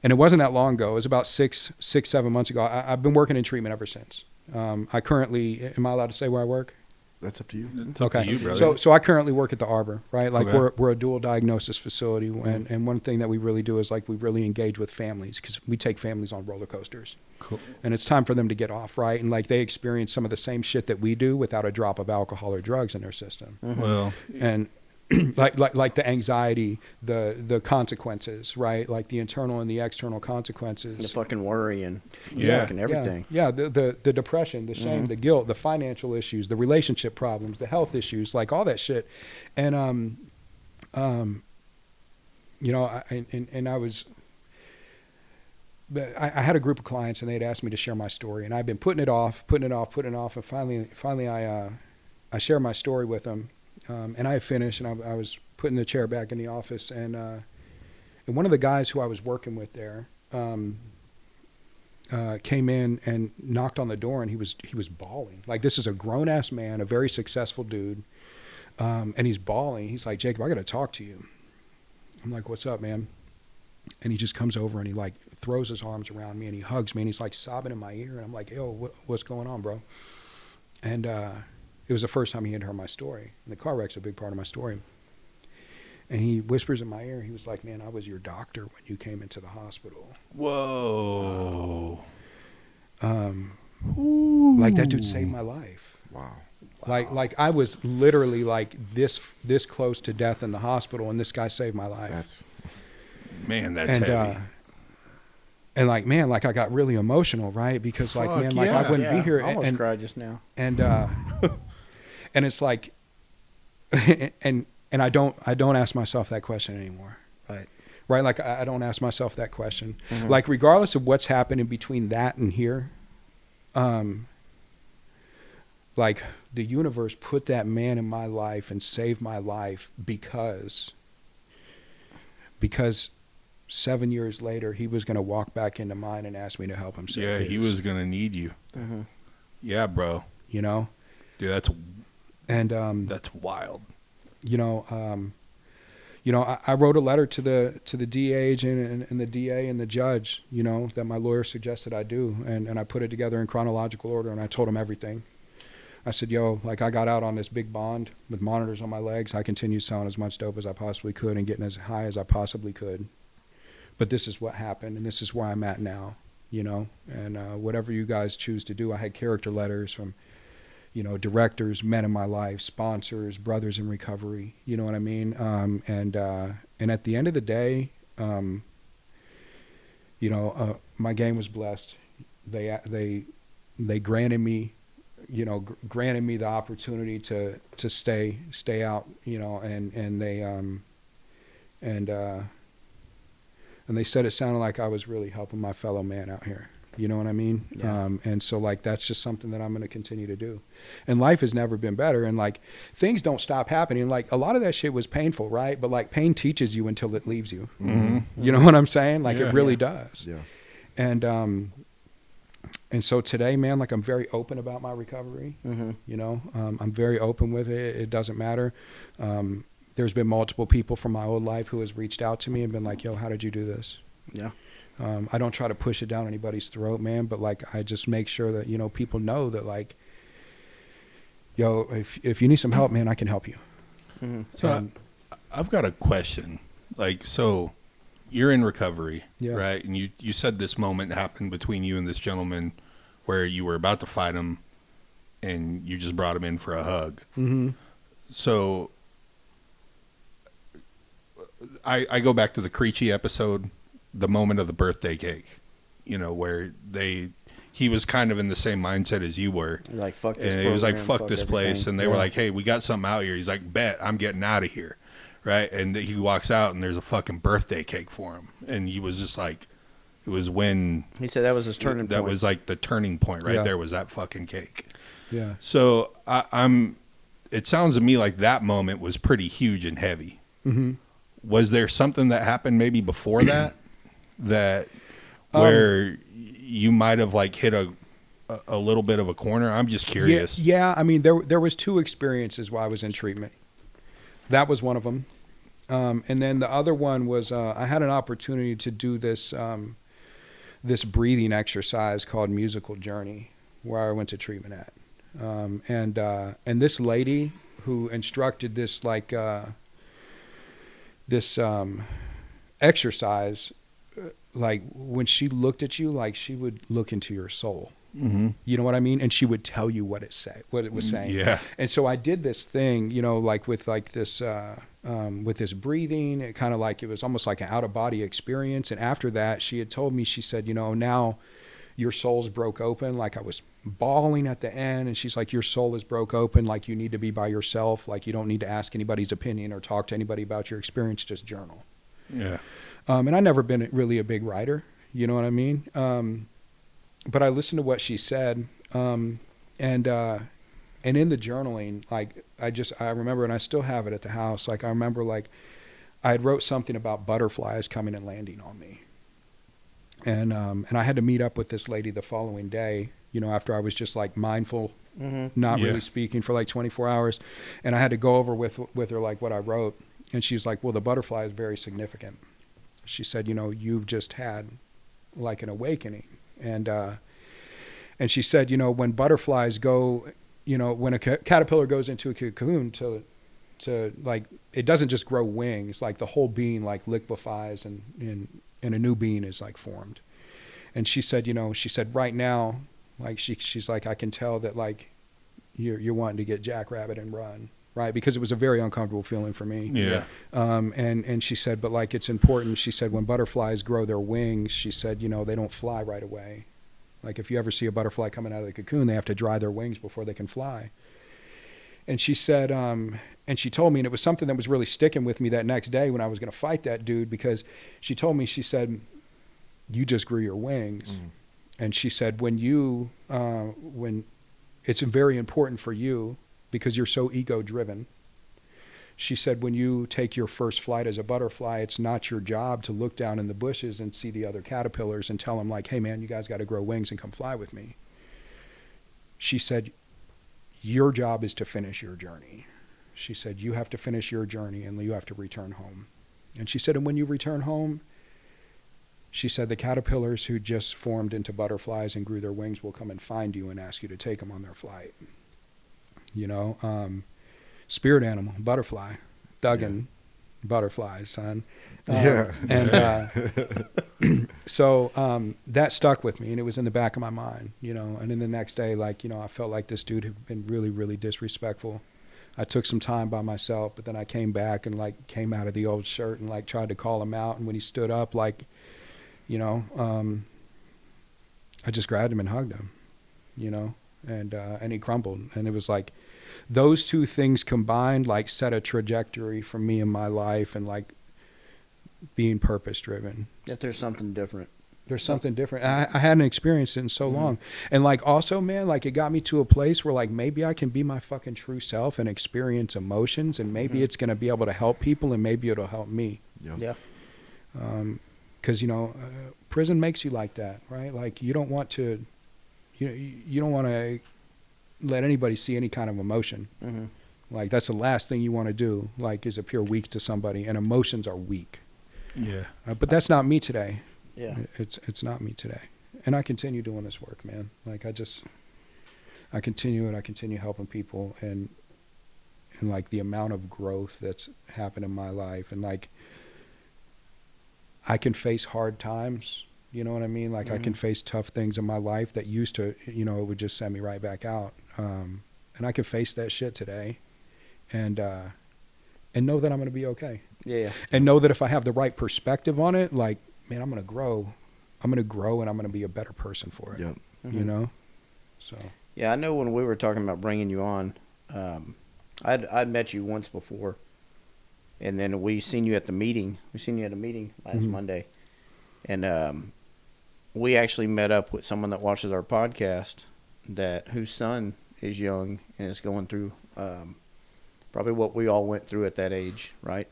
it wasn't that long ago. It was about 7 months ago. I've been working in treatment ever since. I currently, am I allowed to say where I work? That's up to you. It's up to you, brother. So I currently work at the Arbor, right? Like Okay. we're a dual diagnosis facility, and one thing that we really do is like we really engage with families because we take families on roller coasters. Cool. And it's time for them to get off, right? And like they experience some of the same shit that we do without a drop of alcohol or drugs in their system. Well, And like the anxiety, the consequences, right? Like the internal and the external consequences. The fucking worry and Yeah. fucking everything. Yeah, the depression, the shame, the guilt, the financial issues, the relationship problems, the health issues, like all that shit. And you know, I had a group of clients and they'd asked me to share my story, and I've been putting it off, and finally I share my story with them. And I finished, and I was putting the chair back in the office, and one of the guys who I was working with there came in and knocked on the door, and he was bawling. Like, this is a grown ass man, a very successful dude, and he's bawling. He's like, "Jacob, I got to talk to you." I'm like, "What's up, man?" And he just comes over and he like throws his arms around me and he hugs me and he's like sobbing in my ear, and I'm like, "Yo, what's going on, bro?" And it was the first time he had heard my story. And the car wreck's a big part of my story. And he whispers in my ear, he was like, "Man, I was your doctor when you came into the hospital." Whoa. Like, that dude saved my life. Wow. Like I was literally like this close to death in the hospital, and this guy saved my life. That's Man, that's and heavy. and like, man, like I got really emotional, right? Because like, Fuck man, like yeah. I wouldn't be here, I almost and cried just now. and it's like, and I don't ask myself that question anymore. Right. Like I don't ask myself that question. Mhm. Like, regardless of what's happening between that and here, like the universe put that man in my life and saved my life because 7 years later, he was going to walk back into mine and ask me to help him save Yeah, he his, was going to need you. Mhm. Yeah, bro. you know? Dude, And, that's wild. you know, I wrote a letter to the DA agent and the DA and the judge, you know, that my lawyer suggested I do. And I put it together in chronological order, and I told them everything. I said, "Yo, like, I got out on this big bond with monitors on my legs. I continued selling as much dope as I possibly could and getting as high as I possibly could. But this is what happened, and this is where I'm at now, you know? And whatever you guys choose to do." I had character letters from, you know, directors, men in my life, sponsors, brothers in recovery, you know what I mean? And at the end of the day, you know, my game was blessed. They granted me, you know, granted me the opportunity to stay out, you know, and they said it sounded like I was really helping my fellow man out here. You know what I mean? Yeah. And so, like, that's just something that I'm going to continue to do. And life has never been better. And, like, things don't stop happening. Like, a lot of that shit was painful, right? But, like, pain teaches you until it leaves you. Mm-hmm. You know what I'm saying? Like, Yeah. it really does. yeah. And so today, man, like, I'm very open about my recovery. Mhm. You know, I'm very open with it. It doesn't matter. There's been multiple people from my old life who has reached out to me and been like, "Yo, how did you do this?" Yeah. I don't try to push it down anybody's throat, man, but like, I just make sure that, you know, people know that, like, yo, if you need some help, man, I can help you. Mhm. So I've got a question. Like, so you're in recovery, Yeah. right? And you said this moment happened between you and this gentleman where you were about to fight him and you just brought him in for a hug. Mm-hmm. So I go back to the Creechy episode, the moment of the birthday cake, you know, where he was kind of in the same mindset as you were. Like, fuck this And he was like, program, fuck this place. everything. And they were like, "Hey, we got something out here." He's like, "Bet, I'm getting out of here." Right. And he walks out and there's a fucking birthday cake for him. And he was just like, it was when He said that was his turning that point. was like the turning point right Yeah. there was that fucking cake. Yeah. So it sounds to me like that moment was pretty huge and heavy. Mm-hmm. Was there something that happened maybe before that where you might have like hit a little bit of a corner? I'm just curious. Yeah. I mean, there was two experiences while I was in treatment. That was one of them. And then the other one was, I had an opportunity to do this breathing exercise called Musical Journey, where I went to treatment at. And this lady who instructed this, like, this exercise, like, when she looked at you, like, she would look into your soul. Mm-hmm. You know what I mean? And she would tell you what it was saying. Yeah. And so I did this thing, you know, like with this breathing, it kind of like, it was almost like an out of body experience. And after that, she had told me, she said, you know, now your soul's broke open. Like I was bawling at the end, and she's like, your soul is broke open. Like you need to be by yourself. Like you don't need to ask anybody's opinion or talk to anybody about your experience, just journal. Yeah. And I've never been really a big writer, you know what I mean? But I listened to what she said, and in the journaling, like I remember, and I still have it at the house. Like I remember, like I had wrote something about butterflies coming and landing on me, and I had to meet up with this lady the following day. You know, after I was just like mindful, not really speaking for like 24 hours, and I had to go over with her like what I wrote, and she was like, "Well, the butterfly is very significant." She said, "You know, you've just had like an awakening." And she said, you know, when butterflies go, you know, when a caterpillar goes into a cocoon to like, it doesn't just grow wings, like the whole being like liquefies and a new being is like formed. And she said, you know, right now, like she's like, I can tell that like you're wanting to get jackrabbit and run. Right. Because it was a very uncomfortable feeling for me. Yeah. And she said, but like, it's important. She said, when butterflies grow their wings, she said, you know, they don't fly right away. Like if you ever see a butterfly coming out of the cocoon, they have to dry their wings before they can fly. And she said, and she told me, and it was something that was really sticking with me that next day when I was going to fight that dude, because she told me, she said, you just grew your wings. And she said, when it's very important for you, because you're so ego driven. She said, when you take your first flight as a butterfly, it's not your job to look down in the bushes and see the other caterpillars and tell them like, hey man, you guys got to grow wings and come fly with me. She said, your job is to finish your journey. She said, you have to finish your journey and you have to return home. And she said, and when you return home, she said, the caterpillars who just formed into butterflies and grew their wings will come and find you and ask you to take them on their flight. You know, spirit animal, butterfly, Duggan, butterflies, son. So that stuck with me, and it was in the back of my mind, you know. And then the next day, like, you know, I felt like this dude had been really, really disrespectful. I took some time by myself, but then I came back and like came out of the old shirt and like tried to call him out. And when he stood up, like, you know, I just grabbed him and hugged him, you know. And he crumbled. And it was like those two things combined, like set a trajectory for me in my life and like being purpose driven. That there's something different. There's something different. I hadn't experienced it in so long. And like also, man, like it got me to a place where like maybe I can be my fucking true self and experience emotions, and maybe it's going to be able to help people, and maybe it'll help me. Yeah. 'Cause, you know, prison makes you like that, right? Like you don't want to, you don't want to let anybody see any kind of emotion. Like that's the last thing you want to do, like is appear weak to somebody, and emotions are weak. Yeah. But that's not me today. Yeah. It's not me today. And I continue doing this work, man. Like I continue helping people, and like the amount of growth that's happened in my life, and like I can face hard times. You know what I mean? Like I can face tough things in my life that used to, you know, it would just send me right back out. And I can face that shit today, and know that I'm going to be okay. Yeah. And know that if I have the right perspective on it, like, man, I'm going to grow. I'm going to grow, and I'm going to be a better person for it. Yep. You know? So. Yeah, I know when we were talking about bringing you on, I'd met you once before, and then we seen you at the meeting. We seen you at a meeting last Monday, and we actually met up with someone that watches our podcast, whose son is young and is going through probably what we all went through at that age, right?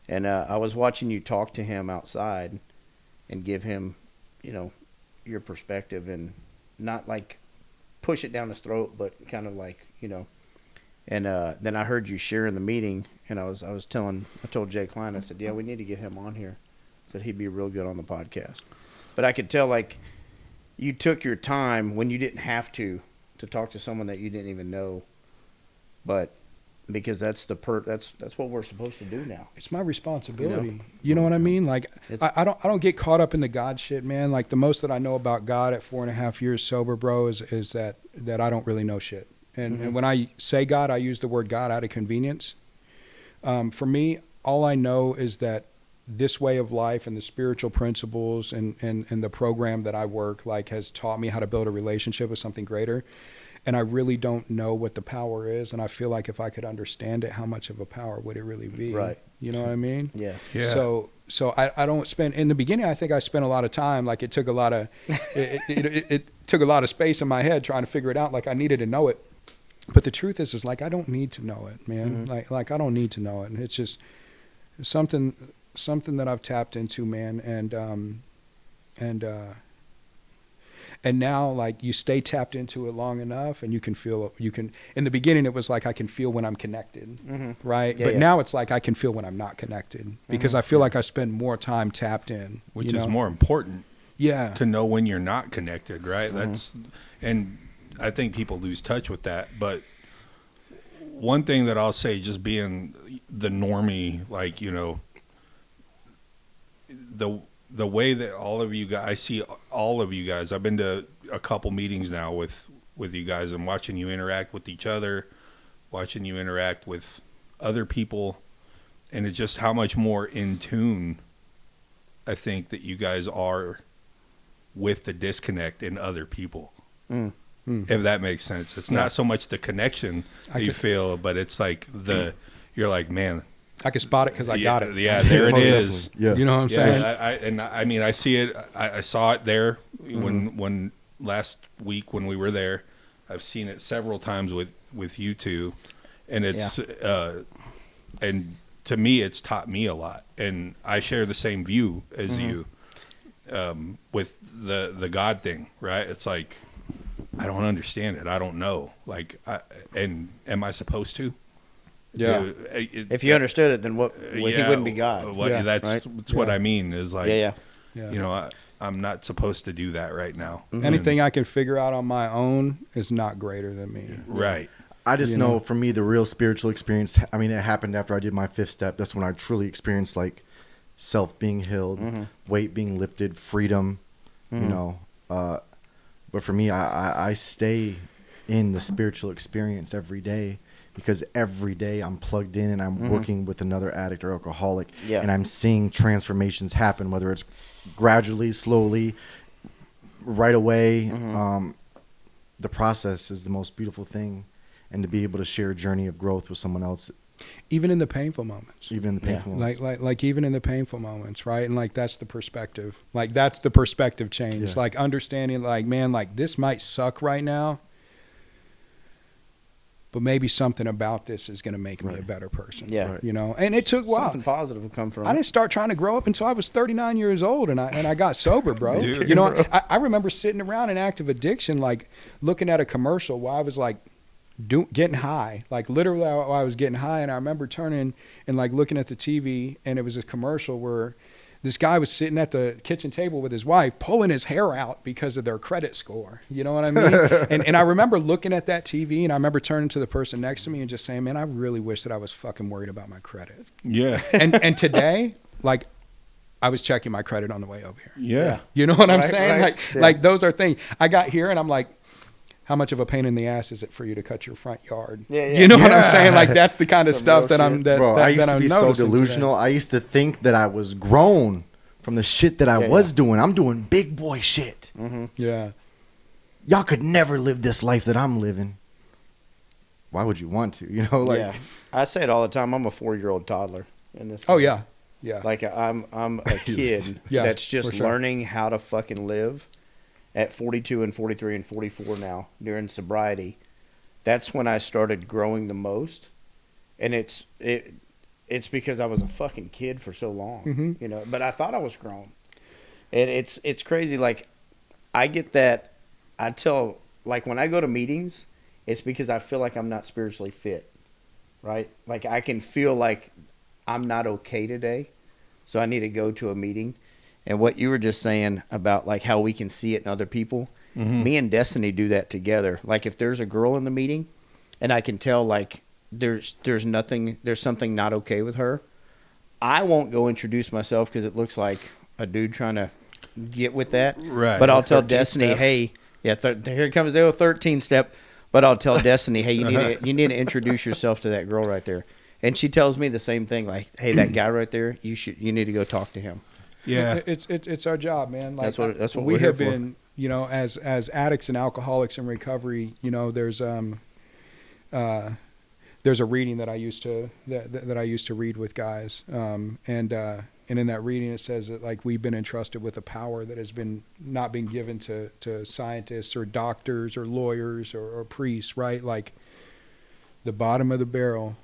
And I was watching you talk to him outside and give him, you know, your perspective, and not like push it down his throat, but kind of like, you know. And then I heard you share in the meeting, and I told Jay Klein, I said, yeah, we need to get him on here. I said he'd be real good on the podcast. But I could tell, like, you took your time when you didn't have to talk to someone that you didn't even know. But because that's what we're supposed to do now. It's my responsibility. You know what I mean? Like, I don't get caught up in the God shit, man. Like, the most that I know about God at 4.5 years sober, bro, is that I don't really know shit. And when I say God, I use the word God out of convenience. For me, all I know is that this way of life and the spiritual principles and the program that I work like has taught me how to build a relationship with something greater. And I really don't know what the power is. And I feel like if I could understand it, how much of a power would it really be? Right. You know what I mean? Yeah. So I don't spend, in the beginning, I think I spent a lot of time, like it took a lot of, it took a lot of space in my head trying to figure it out. Like I needed to know it. But the truth is like, I don't need to know it, man. Like I don't need to know it. And it's just something that I've tapped into, man. And now, like, you stay tapped into it long enough and you can, in the beginning, it was like I can feel when I'm connected, right? Yeah, but now it's like I can feel when I'm not connected because I feel like I spend more time tapped in. Which is more important. Yeah. To know when you're not connected, right? And I think people lose touch with that. But one thing that I'll say, just being the normie, like, you know, the way that all of you guys, I see all of you guys, I've been to a couple meetings now with you guys and watching you interact with each other, watching you interact with other people, and it's just how much more in tune I think that you guys are with the disconnect in other people. If that makes sense. It's not so much the connection that you feel, but it's like you're like, man, I can spot it because I got it. Yeah, there it is. Yeah. You know what I'm saying? I mean, I see it. I saw it there when last week when we were there. I've seen it several times with you two, and it's and to me, it's taught me a lot. And I share the same view as you with the God thing, right? It's like I don't understand it. I don't know. Like, and am I supposed to? Yeah. If you understood it, then he wouldn't be God. That's what I mean is like, Yeah. you know, I'm not supposed to do that right now. Anything I can figure out on my own is not greater than me. Right. I just know for me, the real spiritual experience, I mean, it happened after I did my 5th step. That's when I truly experienced like self being healed, weight being lifted, freedom, you know. But for me, I stay in the spiritual experience every day because every day I'm plugged in and I'm working with another addict or alcoholic and I'm seeing transformations happen, whether it's gradually, slowly, right away. The process is the most beautiful thing. And to be able to share a journey of growth with someone else. Even in the painful moments. Even in the painful moments. Like even in the painful moments, right? And like that's the perspective. Like that's the perspective change. Yeah. Like understanding like, man, like this might suck right now, but maybe something about this is going to make me a better person. Yeah. Right. You know? And it took a while. Something positive will come from I didn't start trying to grow up until I was 39 years old and I got sober, bro. Dude. You know, I remember sitting around in active addiction, like looking at a commercial while I was like, getting high, like literally I was getting high, and I remember turning and like looking at the TV, and it was a commercial where this guy was sitting at the kitchen table with his wife pulling his hair out because of their credit score. You know what I mean? and I remember looking at that TV, and I remember turning to the person next to me and just saying, man, I really wish that I was fucking worried about my credit. Yeah. And today, like, I was checking my credit on the way over here. Yeah. You know what I'm saying? Right. Like those are things. I got here and I'm like, how much of a pain in the ass is it for you to cut your front yard? Yeah. You know what I'm saying? Like that's the kind of stuff that I'm Bro, I used to I'm be so noticing delusional. today. I used to think that I was grown from the shit that I was doing. I'm doing big boy shit. Yeah. Y'all could never live this life that I'm living. Why would you want to? You know, like I say it all the time. I'm a 4-year-old toddler in this. Oh yeah. Yeah. Like I'm a kid that's just for sure. learning how to fucking live. At 42 and 43 and 44 now, during sobriety, that's when I started growing the most, and it's because I was a fucking kid for so long, you know. But I thought I was grown, and it's crazy. Like I get that. I tell like when I go to meetings, it's because I feel like I'm not spiritually fit, right? Like I can feel like I'm not okay today, so I need to go to a meeting. And what you were just saying about like how we can see it in other people, me and Destiny do that together. Like if there's a girl in the meeting and I can tell like there's something not okay with her, I won't go introduce myself because it looks like a dude trying to get with that. Right. But I'll tell 13 Destiny, step. hey, here comes the old 13 step. But I'll tell Destiny, hey, you need to introduce yourself to that girl right there. And she tells me the same thing, like, hey, that guy right there, you need to go talk to him. Yeah. It's our job, man. Like, That's what we we're here have for. been, you know, as addicts and alcoholics in recovery. You know, there's a reading that I used to that I used to read with guys, and in that reading it says that, like, we've been entrusted with a power that has not been given to scientists or doctors or lawyers or priests, right? Like, the bottom of the barrel,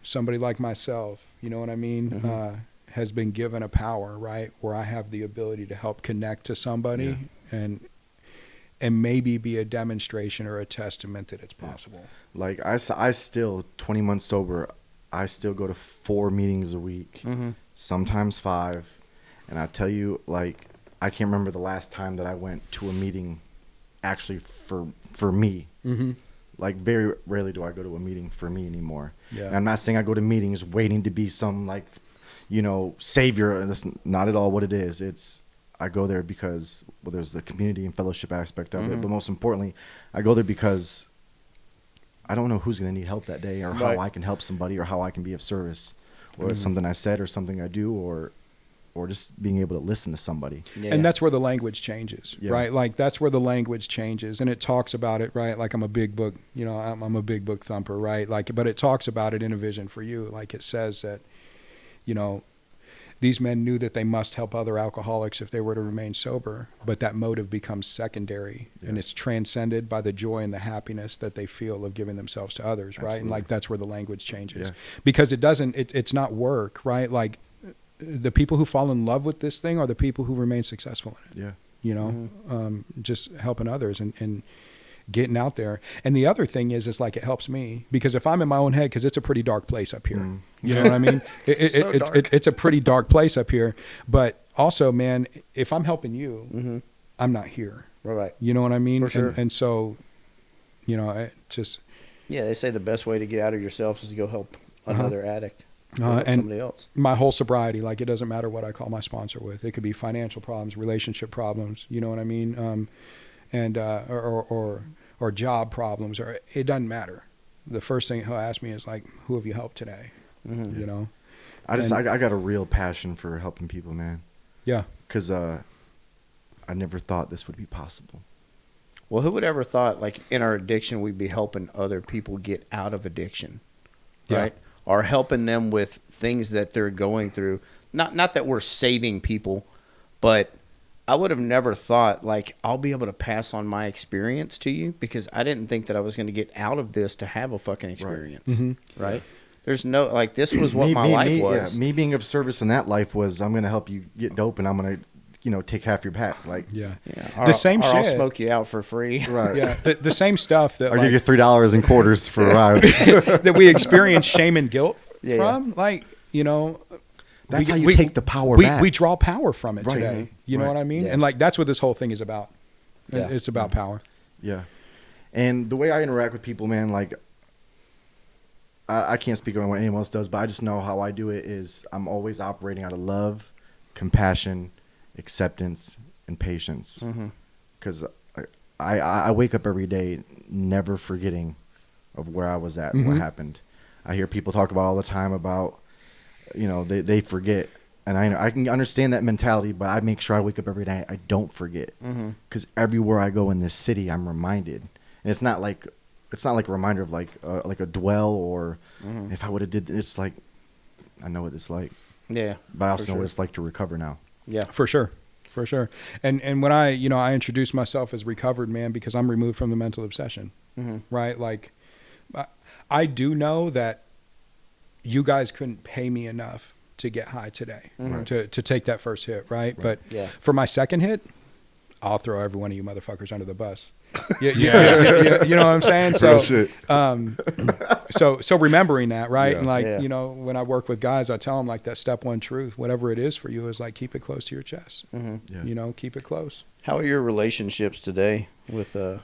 somebody like myself, you know what I mean, has been given a power, right, where I have the ability to help connect to somebody and maybe be a demonstration or a testament that it's possible. Like I still 20 months sober. I still go to 4 meetings a week, sometimes 5. And I tell you, like, I can't remember the last time that I went to a meeting actually for me. Like, very rarely do I go to a meeting for me anymore. Yeah. And I'm not saying I go to meetings waiting to be some, like, you know, savior. That's not at all what it is. It's I go there because, well, there's the community and fellowship aspect of it. But most importantly, I go there because I don't know who's going to need help that day, or how I can help somebody, or how I can be of service, or it's something I said or something I do, or just being able to listen to somebody. Yeah. And that's where the language changes, Yeah. right? Like, that's where the language changes, and it talks about it, right? Like, I'm a big book, you know, I'm a big book thumper, right? Like, but it talks about it in A Vision for You. Like, it says that, you know, these men knew that they must help other alcoholics if they were to remain sober, but that motive becomes secondary, and it's transcended by the joy and the happiness that they feel of giving themselves to others, right? Absolutely. And, like, that's where the language changes, Yeah. because it's not work, right? Like, the people who fall in love with this thing are the people who remain successful in it. Yeah. You know, just helping others and getting out there. And the other thing is like, it helps me, because if I'm in my own head, because it's a pretty dark place up here. You know what I mean? It's a pretty dark place up here. But also, man, if I'm helping you, I'm not here. Right. You know what I mean? For sure. And so, you know, it just. Yeah, they say the best way to get out of yourself is to go help another addict. Or help And somebody else. my whole sobriety, like, it doesn't matter what I call my sponsor with. It could be financial problems, relationship problems, you know what I mean? And or job problems, or it doesn't matter. The first thing he'll ask me is, like, who have you helped today? You know? I got a real passion for helping people, man. Yeah. Because I never thought this would be possible. Well, who would ever thought, like, in our addiction, we'd be helping other people get out of addiction, right? Or helping them with things that they're going through. Not that we're saving people, but I would have never thought, like, I'll be able to pass on my experience to you, because I didn't think that I was going to get out of this to have a fucking experience, right? There's no, like, this was what my life was. Yeah, me being of service in that life was, I'm going to help you get dope, and I'm going to, you know, take half your pack. Like, The same shit. I'll smoke you out for free. right. Yeah. The same stuff that, I'll like, give you $3 in quarters for a ride. that we experience shame and guilt Yeah, from. Like, you know, That's how you take the power back. We draw power from it Right. today. You know Right. what I mean? Yeah. And, like, that's what this whole thing is about. Yeah. It's about power. Yeah. And the way I interact with people, man, like, I can't speak on what anyone else does, but I just know how I do it is I'm always operating out of love, compassion, acceptance, and patience. Because I wake up every day never forgetting of where I was at, what happened. I hear people talk about all the time about, you know, they forget. And I can understand that mentality, but I make sure I wake up every day, I don't forget. Because everywhere I go in this city, I'm reminded. And it's not like a reminder of like a dwell, or if I would have did, it's like, I know what it's like. Yeah. But I also for know what sure. it's like to recover now. Yeah. For sure. And when I introduce myself as recovered, man, because I'm removed from the mental obsession, right? Like, I do know that you guys couldn't pay me enough to get high today, to take that first hit, right? But Yeah. for my second hit, I'll throw every one of you motherfuckers under the bus. Yeah. You know what I'm saying? So, Real shit. so remembering that, right? Yeah. And, like, Yeah. you know, when I work with guys, I tell them, like, that step one truth, whatever it is for you, is, like, keep it close to your chest. Yeah. You know, keep it close. How are your relationships today with your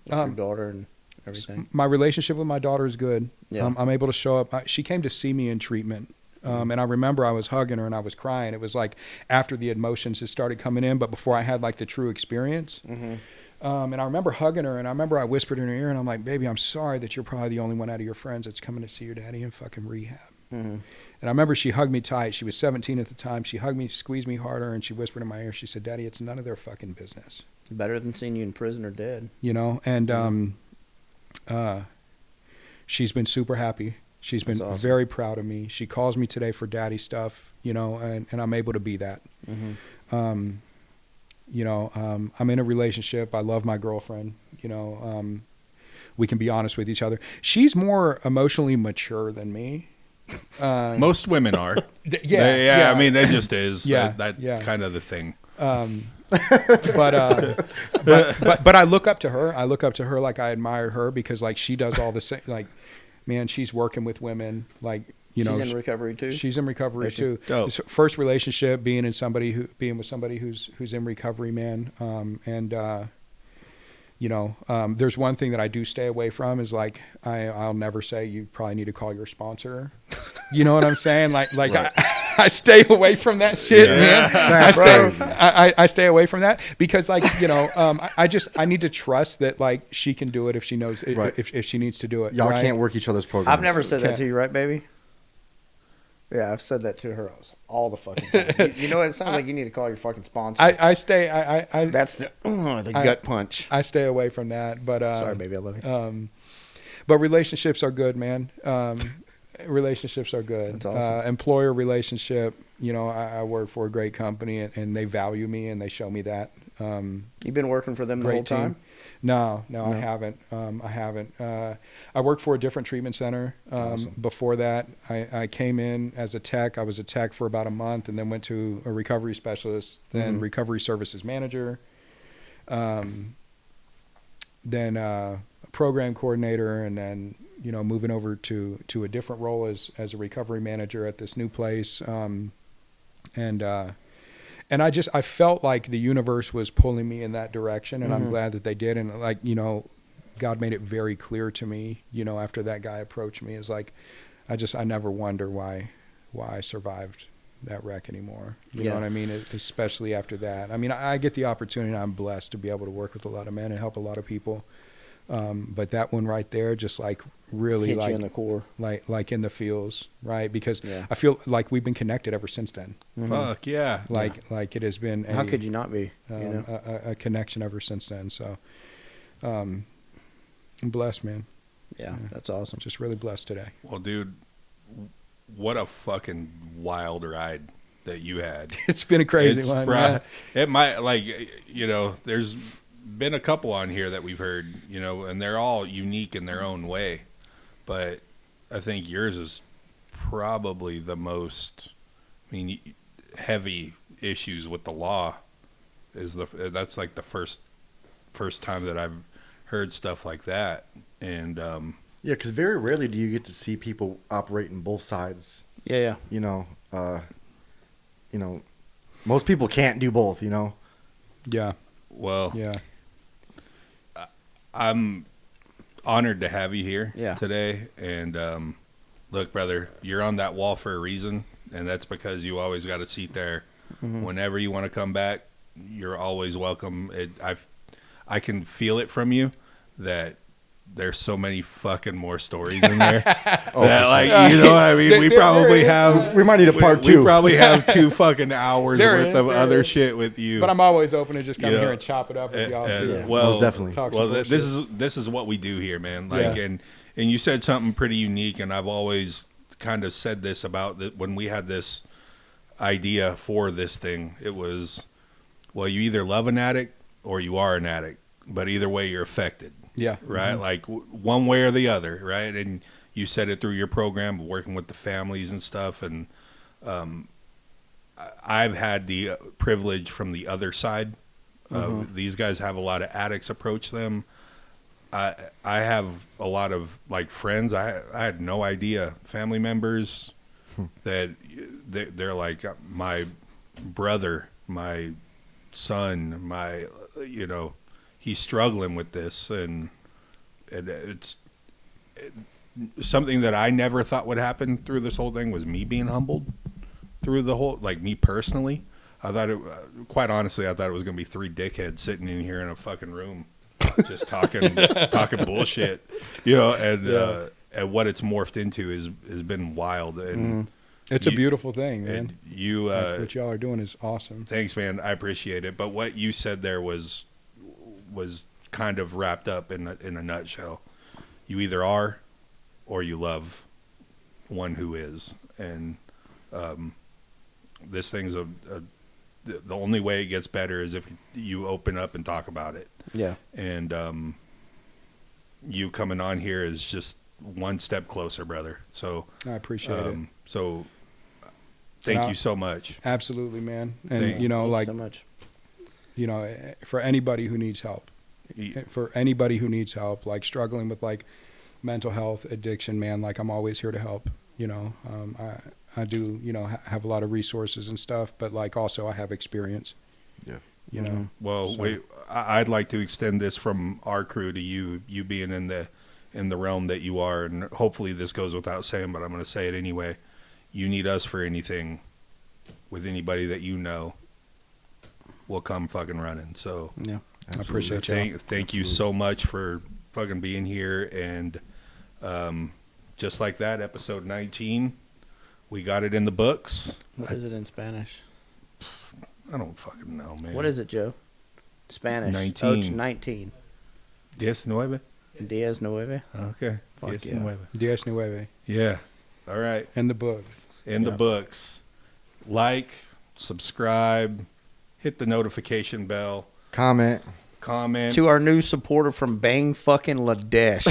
daughter and everything. My relationship with my daughter is good. Yeah. I'm able to show up. She came to see me in treatment. And I remember I was hugging her and I was crying. It was like after the emotions had started coming in, but before I had like the true experience. Mm-hmm. And I remember hugging her, and I remember I whispered in her ear, and I'm like, baby, I'm sorry that you're probably the only one out of your friends that's coming to see your daddy in fucking rehab. Mm-hmm. And I remember she hugged me tight. She was 17 at the time. She hugged me, squeezed me harder, and she whispered in my ear, she said, Daddy, it's none of their fucking business. Better than seeing you in prison or dead. You know, and she's been super happy. She's been That's awesome. very proud of me. She calls me today for daddy stuff, you know, and I'm able to be that. Mm-hmm. You know, I'm in a relationship. I love my girlfriend. You know, we can be honest with each other. She's more emotionally mature than me. Most women are. Yeah. I mean, it just is. Yeah, That yeah. kind of the thing. But I look up to her. I look up to her like I admire her because like she does all the same. Like, man, she's working with women. Like, you know, She's in recovery too. She's in recovery Is she? too. Dope. His first relationship being with somebody who's in recovery, man. You know, there's one thing that I do stay away from is like I'll never say you probably need to call your sponsor. You know what I'm saying? Like Right. I stay away from that shit, Yeah. man. That's I stay away from that because like, you know, I need to trust that like she can do it if she knows Right. if she needs to do it. Y'all right? can't work each other's programs. I've never said that Okay. to you, right, baby? Yeah, I've said that to her all the fucking time. You know what? It sounds like you need to call your fucking sponsor. I stay That's the gut punch. I stay away from that, but Sorry, baby, I love you. but relationships are good, man. Relationships are good. That's awesome. Employer relationship, you know, I work for a great company and they value me and they show me that. You've been working for them the Great whole time? team. No, I haven't. I haven't. I worked for a different treatment center. Awesome. Before that, I came in as a tech. I was a tech for about a month and then went to a recovery specialist, then Mhm. recovery services manager, then a program coordinator, and then, you know, moving over to a different role as a recovery manager at this new place. And I felt like the universe was pulling me in that direction, and I'm Mhm. glad that they did. And like, you know, God made it very clear to me, you know, after that guy approached me, is like, I never wonder why I survived that wreck anymore. You know Yeah. what I mean? Especially after that. I mean, I get the opportunity, and I'm blessed to be able to work with a lot of men and help a lot of people. But that one right there, just like really Hit you like in the core. like in the feels, right? Because Yeah. I feel like we've been connected ever since then. Fuck yeah. Like it has been How could you not be? You know? a connection ever since then. So I'm blessed, man. Yeah, that's awesome. I'm just really blessed today. Well, dude, what a fucking wild ride that you had. It's been a crazy It's one. pro- It might, like, you know, there's been a couple on here that we've heard, you know, and they're all unique in their own way. But I think yours is probably the most, I mean, heavy issues with the law that's like the first time that I've heard stuff like that. And Yeah, because very rarely do you get to see people operating both sides. Yeah. You know, most people can't do both. You know. Yeah. well, Yeah. I'm honored to have you here Yeah. today. And look, brother, you're on that wall for a reason, and that's because you always got a seat there. Mhm. Whenever you want to come back, you're always welcome. I can feel it from you that there's so many fucking more stories in there. That, like, you know, I mean, we probably have. We might need a part We two. probably have 2 fucking hours There worth is, of there other is. shit with you. But I'm always open to just come You know, here and chop it up with y'all too. Yeah. Well, Most definitely. Talk well, some this is what we do here, man. Like, Yeah. and you said something pretty unique, and I've always kind of said this about that when we had this idea for this thing. It was, well, you either love an addict or you are an addict, but either way, you're affected. Yeah. Right? Like one way or the other, right? And you said it through your program, working with the families and stuff. And I've had the privilege from the other side. These guys have a lot of addicts approach them. I have a lot of like friends. I had no idea, family members that they're like my brother, my son, my, you know, he's struggling with this, and And something that I never thought would happen through this whole thing was me being humbled through the whole, like me personally. I thought quite honestly, I thought it was going to be three dickheads sitting in here in a fucking room just talking bullshit, and what it's morphed into has been wild. And it's a beautiful thing, man. And what y'all are doing is awesome. Thanks, man. I appreciate it. But what you said there was kind of wrapped up in a nutshell. You either are or you love one who is. And this thing's the only way it gets better is if you open up and talk about it. Yeah. And you coming on here is just one step closer, brother. So I appreciate it. So thank you so much. Absolutely, man. And Thank you so much. For anybody who needs help, like struggling with like mental health, addiction, man, like I'm always here to help. I do, have a lot of resources and stuff, but like also I have experience. Yeah. Well, I'd like to extend this from our crew to you being in the realm that you are, and hopefully this goes without saying, but I'm going to say it anyway. You need us for anything with anybody that you know, we'll come fucking running. So yeah, I appreciate you. Thank you so much for fucking being here. And just like that, episode 19, we got it in the books. What is it in Spanish? I don't fucking know, man. What is it, Joe? Spanish. 19. Oh, it's 19. 19. Diez nueve. Okay. Fuck 19. Diez nueve. Yeah. All right. And the books. The books. Like, subscribe, hit the notification bell. Comment. To our new supporter from Bang fucking Ladesh.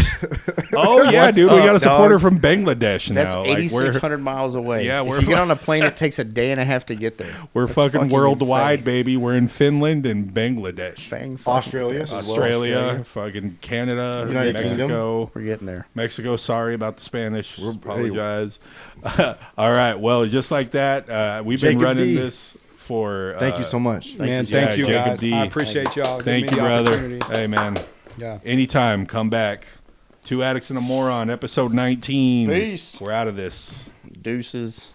Oh, yeah, dude. We got a supporter from Bangladesh now. That's 8,600 miles away. Yeah, if you get on a plane, it takes a day and a half to get there. We're fucking worldwide, insane. Baby. We're in Finland and Bangladesh. Australia. Australia, fucking Canada, United Mexico. Kingdom. We're getting there. Mexico, sorry about the Spanish. We apologize. All right. Well, just like that, we've been running this for... thank you so much. Thank you, guys. D. I appreciate y'all. Thank you, brother. Hey, man. Yeah. Anytime, come back. 2 Addicts and a Moron, episode 19. Peace. We're out of this. Deuces.